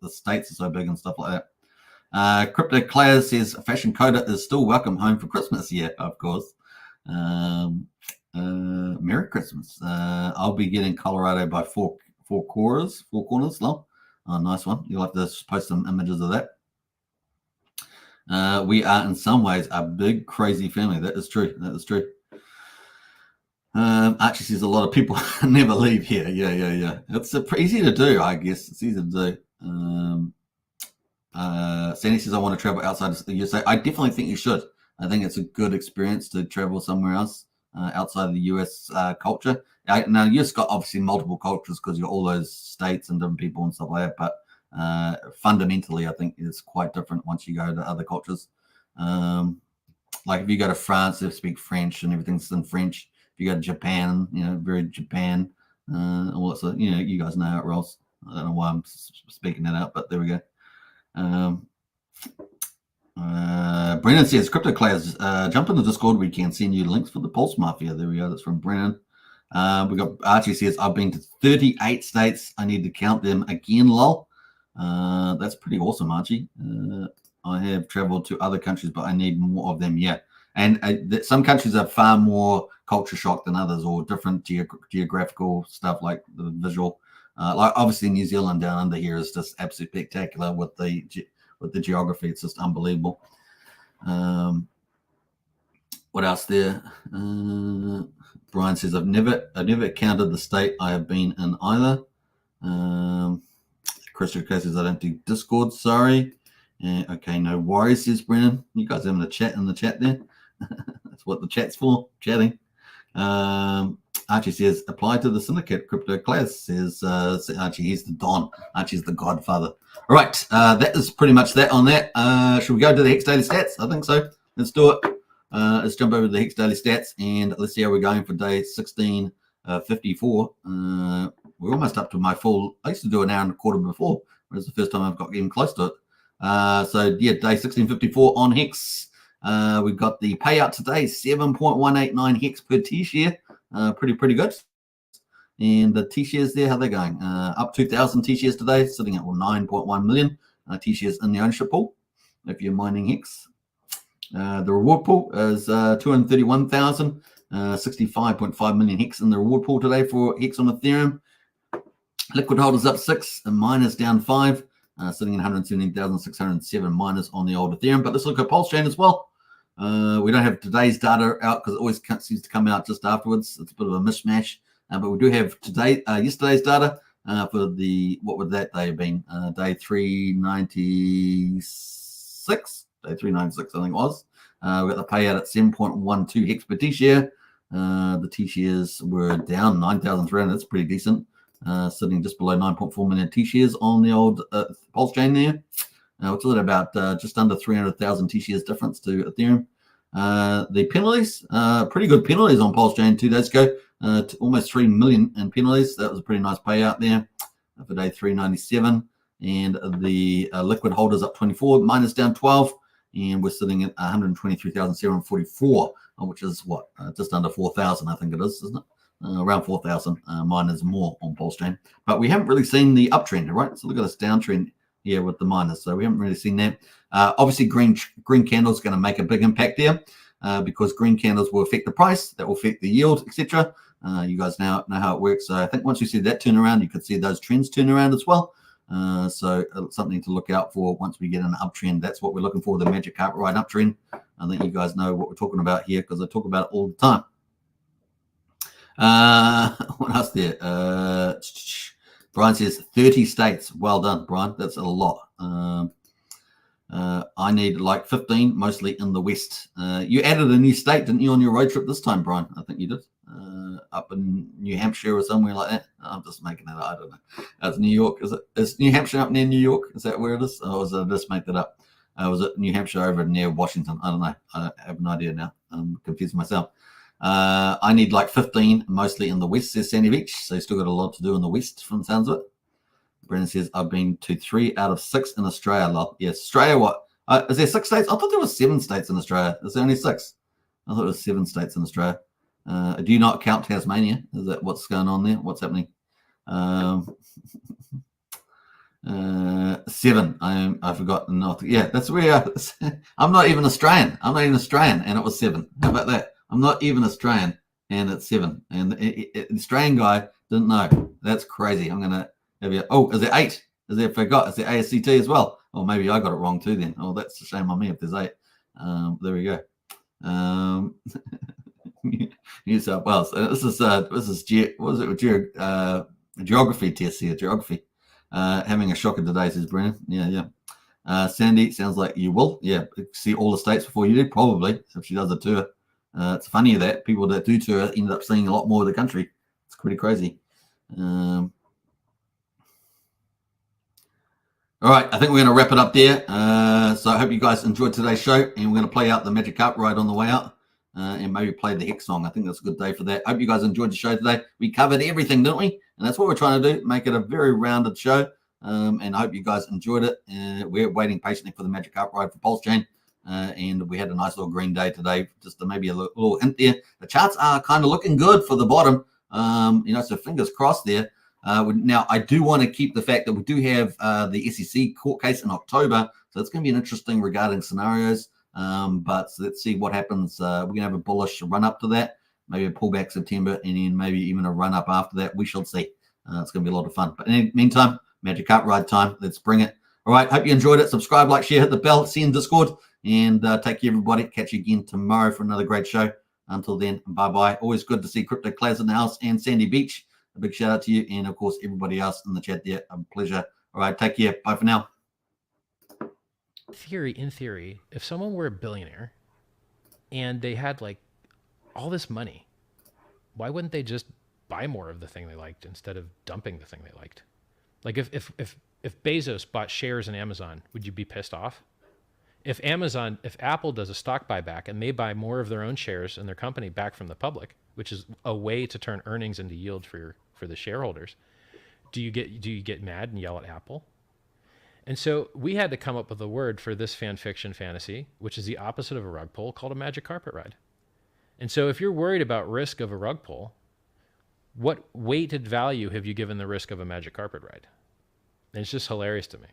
states are so big and stuff like that. Crypto Claire says Fashion Coda is still welcome home for Christmas. Yeah, of course. Merry Christmas. I'll be getting Colorado by four corners long. Oh, nice one. You'll have to post some images of that. We are in some ways a big crazy family. That is true. Archie says a lot of people never leave here. Yeah. It's easy to do, I guess. It's easy to do. Sandy says I want to travel outside of the USA. I definitely think you should. I think it's a good experience to travel somewhere else outside of the US culture. Now, US got obviously multiple cultures because you've got all those states and different people and stuff like that. But fundamentally, I think it's quite different once you go to other cultures. Like if you go to France, they speak French and everything's in French. If you go to Japan, you know, very Japan, all that sort of, you know, you guys know how it rolls. I don't know why I'm speaking that out, but there we go. Brennan says, Crypto Clouds, jump in the Discord. We can send you links for the Pulse Mafia. There we go. That's from Brennan. We got Archie says, I've been to 38 states. I need to count them again, lol. That's pretty awesome, Archie. I have traveled to other countries, but I need more of them. Yeah. And some countries are far more culture shock than others, or different geographical stuff like the visual. Like obviously New Zealand down under here is just absolutely spectacular with the geography. It's just unbelievable. What else there? Brian says I've never counted the state I have been in either. Christian says I don't do Discord. Sorry. Okay, no worries, says Brennan. You guys having a chat in the chat there? That's what the chat's for, chatting. Archie says, apply to the syndicate. Crypto class says, Archie, he's the Don. Archie's the godfather. All right, that is pretty much that on that. Should we go to the Hex Daily Stats? I think so. Let's do it. Let's jump over to the Hex Daily Stats and let's see how we're going for day 1654. We're almost up to my full. I used to do an hour and a quarter before. It was the first time I've got even close to it. So yeah, day 1654 on Hex. We've got the payout today, 7.189 Hex per T-share. Pretty good. And the T-shares there, how they're going? Up 2,000 T-shares today, sitting at 9.1 million T-shares in the ownership pool, if you're mining Hex. The reward pool is 231,000, 65.5 million Hex in the reward pool today for Hex on Ethereum. Liquid holders up 6 and miners down 5, sitting at 117,607 miners on the old Ethereum. But let's look at Pulsechain as well. We don't have today's data out because it always seems to come out just afterwards. It's a bit of a mishmash. But we do have yesterday's data for the, what would that day have been? Day 396? Day 396, I think it was. We got the payout at 7.12 Hex per T-share. The T-shares were down 9,300. That's pretty decent. Sitting just below 9.4 million T-shares on the old Pulsechain there. Which is about just under 300,000 T-shares difference to Ethereum. The penalties, pretty good penalties on Pulsechain 2 days ago. To almost 3 million in penalties. That was a pretty nice payout there for day 397. And the liquid holders up 24, miners down 12. And we're sitting at 123,744, which is what? Just under 4,000, I think it is, isn't it? Around 4,000 miners more on Pulsechain. But we haven't really seen the uptrend, right? So look at this downtrend here with the miners. So we haven't really seen that. Obviously, green candles going to make a big impact there because green candles will affect the price. That will affect the yield, etc. You guys now know how it works. So I think once you see that turn around, you could see those trends turn around as well. So something to look out for once we get an uptrend. That's what we're looking for, the magic carpet ride uptrend. I think you guys know what we're talking about here because I talk about it all the time. What else there? Brian says 30 states. Well done, Brian. That's a lot. I need like 15, mostly in the West. You added a new state, didn't you, on your road trip this time, Brian? I think you did. Up in New Hampshire or somewhere like that. I'm just making that up. I don't know. It's New York. Is New Hampshire up near New York? Is that where it is? Or was I just make that up? Was it New Hampshire over near Washington? I don't know. I have no idea now. I'm confused myself. I need like 15, mostly in the West, says Sandy Beach. So you still got a lot to do in the West from the sounds of it. Brendan says, I've been to 3 out of 6 in Australia. Yes, Australia, what? Is there 6 states? I thought there were 7 states in Australia. Is there only 6? I thought it was 7 states in Australia. Do you not count Tasmania? Is that what's going on there? What's happening? 7. I forgot the North. Yeah, that's where I'm not even Australian. I'm not even Australian, and it was 7. How about that? I'm not even Australian, and it's 7. And the Australian guy didn't know. That's crazy. I'm gonna have you. Oh, is it 8? Is there forgot? Is there ASCT as well? Or maybe I got it wrong too. Then. Oh, that's a shame on me if there's 8. There we go. New South Wales. This is geography test here. Geography. Having a shocker today, says Brennan. Yeah. Sandy, sounds like you will. Yeah, see all the states before you do, probably, if she does a tour. It's funny that people that do tour end up seeing a lot more of the country. It's pretty crazy. All right, I think we're going to wrap it up there. So I hope you guys enjoyed today's show, and we're going to play out the Magic Carp ride on the way out, and maybe play the Hex song. I think that's a good day for that. Hope you guys enjoyed the show today. We covered everything, didn't we? And that's what we're trying to do, make it a very rounded show. And I hope you guys enjoyed it. We're waiting patiently for the Magic Carp ride for Pulsechain. And we had a nice little green day today, just to maybe a little hint there. The charts are kind of looking good for the bottom. So fingers crossed there. Now, I do want to keep the fact that we do have the SEC court case in October, so it's going to be an interesting regarding scenarios. But let's see what happens. We're going to have a bullish run up to that, maybe a pullback September, and then maybe even a run up after that. We shall see. It's going to be a lot of fun. But in the meantime, Magic Carp ride time. Let's bring it. All right. Hope you enjoyed it. Subscribe, like, share, hit the bell, see you in Discord, and take care, everybody. Catch you again tomorrow for another great show. Until then, bye-bye. Always good to see Crypto Class in the house and Sandy Beach. A big shout out to you, and of course everybody else in the chat there. A pleasure. All right, take care. Bye for now. In theory, if someone were a billionaire and they had like all this money, why wouldn't they just buy more of the thing they liked instead of dumping the thing they liked? Like if Bezos bought shares in Amazon, would you be pissed off? If Apple does a stock buyback and they buy more of their own shares in their company back from the public, which is a way to turn earnings into yield for the shareholders, do you get mad and yell at Apple? And so we had to come up with a word for this fan fiction fantasy, which is the opposite of a rug pull, called a magic carpet ride. And so if you're worried about risk of a rug pull, what weighted value have you given the risk of a magic carpet ride? And it's just hilarious to me.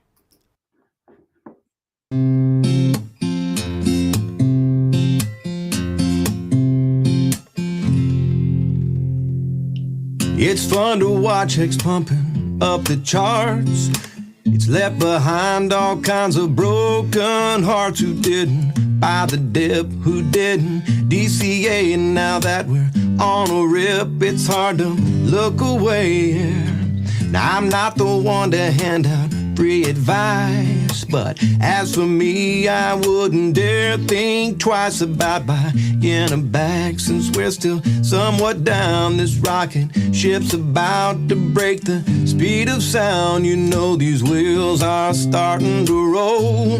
It's fun to watch Hex pumping up the charts. It's left behind all kinds of broken hearts who didn't buy the dip, who didn't DCA. And now that we're on a rip, it's hard to look away. Now I'm not the one to hand out free advice, but as for me, I wouldn't dare think twice about buying a bag, since we're still somewhat down. This rocket ship's about to break the speed of sound. You know these wheels are starting to roll.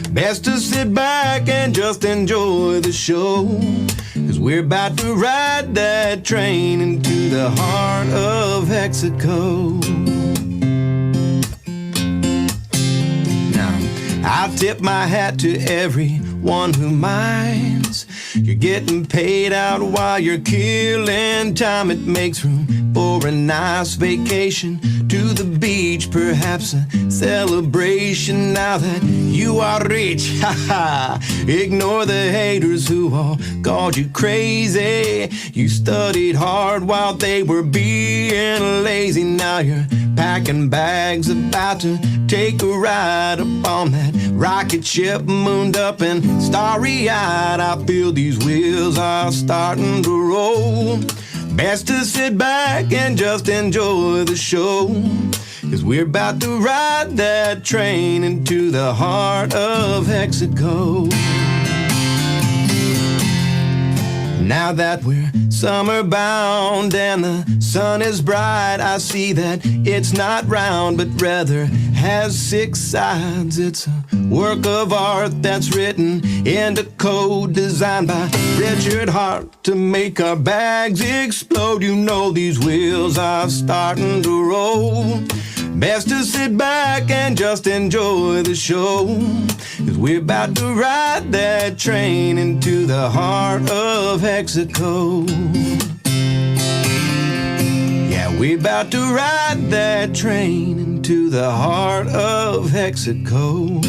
Best to sit back and just enjoy the show, 'cause we're about to ride that train into the heart of Hexaco. I tip my hat to everyone who minds. You're getting paid out while you're killing time. It makes room for a nice vacation to the beach, perhaps a celebration now that you are rich. Ha ha! Ignore the haters who all called you crazy. You studied hard while they were being lazy. Now you're packing bags, about to take a ride up on that rocket ship, mooned up and starry-eyed. I feel these wheels are starting to roll. Best to sit back and just enjoy the show, 'cause we're about to ride that train into the heart of Mexico. Now that we're summer bound and the sun is bright, I see that it's not round but rather has 6 sides. It's a work of art that's written into code, designed by Richard Hart to make our bags explode. You know these wheels are starting to roll. Best to sit back and just enjoy the show, 'cause we're about to ride that train into the heart of Mexico. Yeah, we're about to ride that train into the heart of Mexico.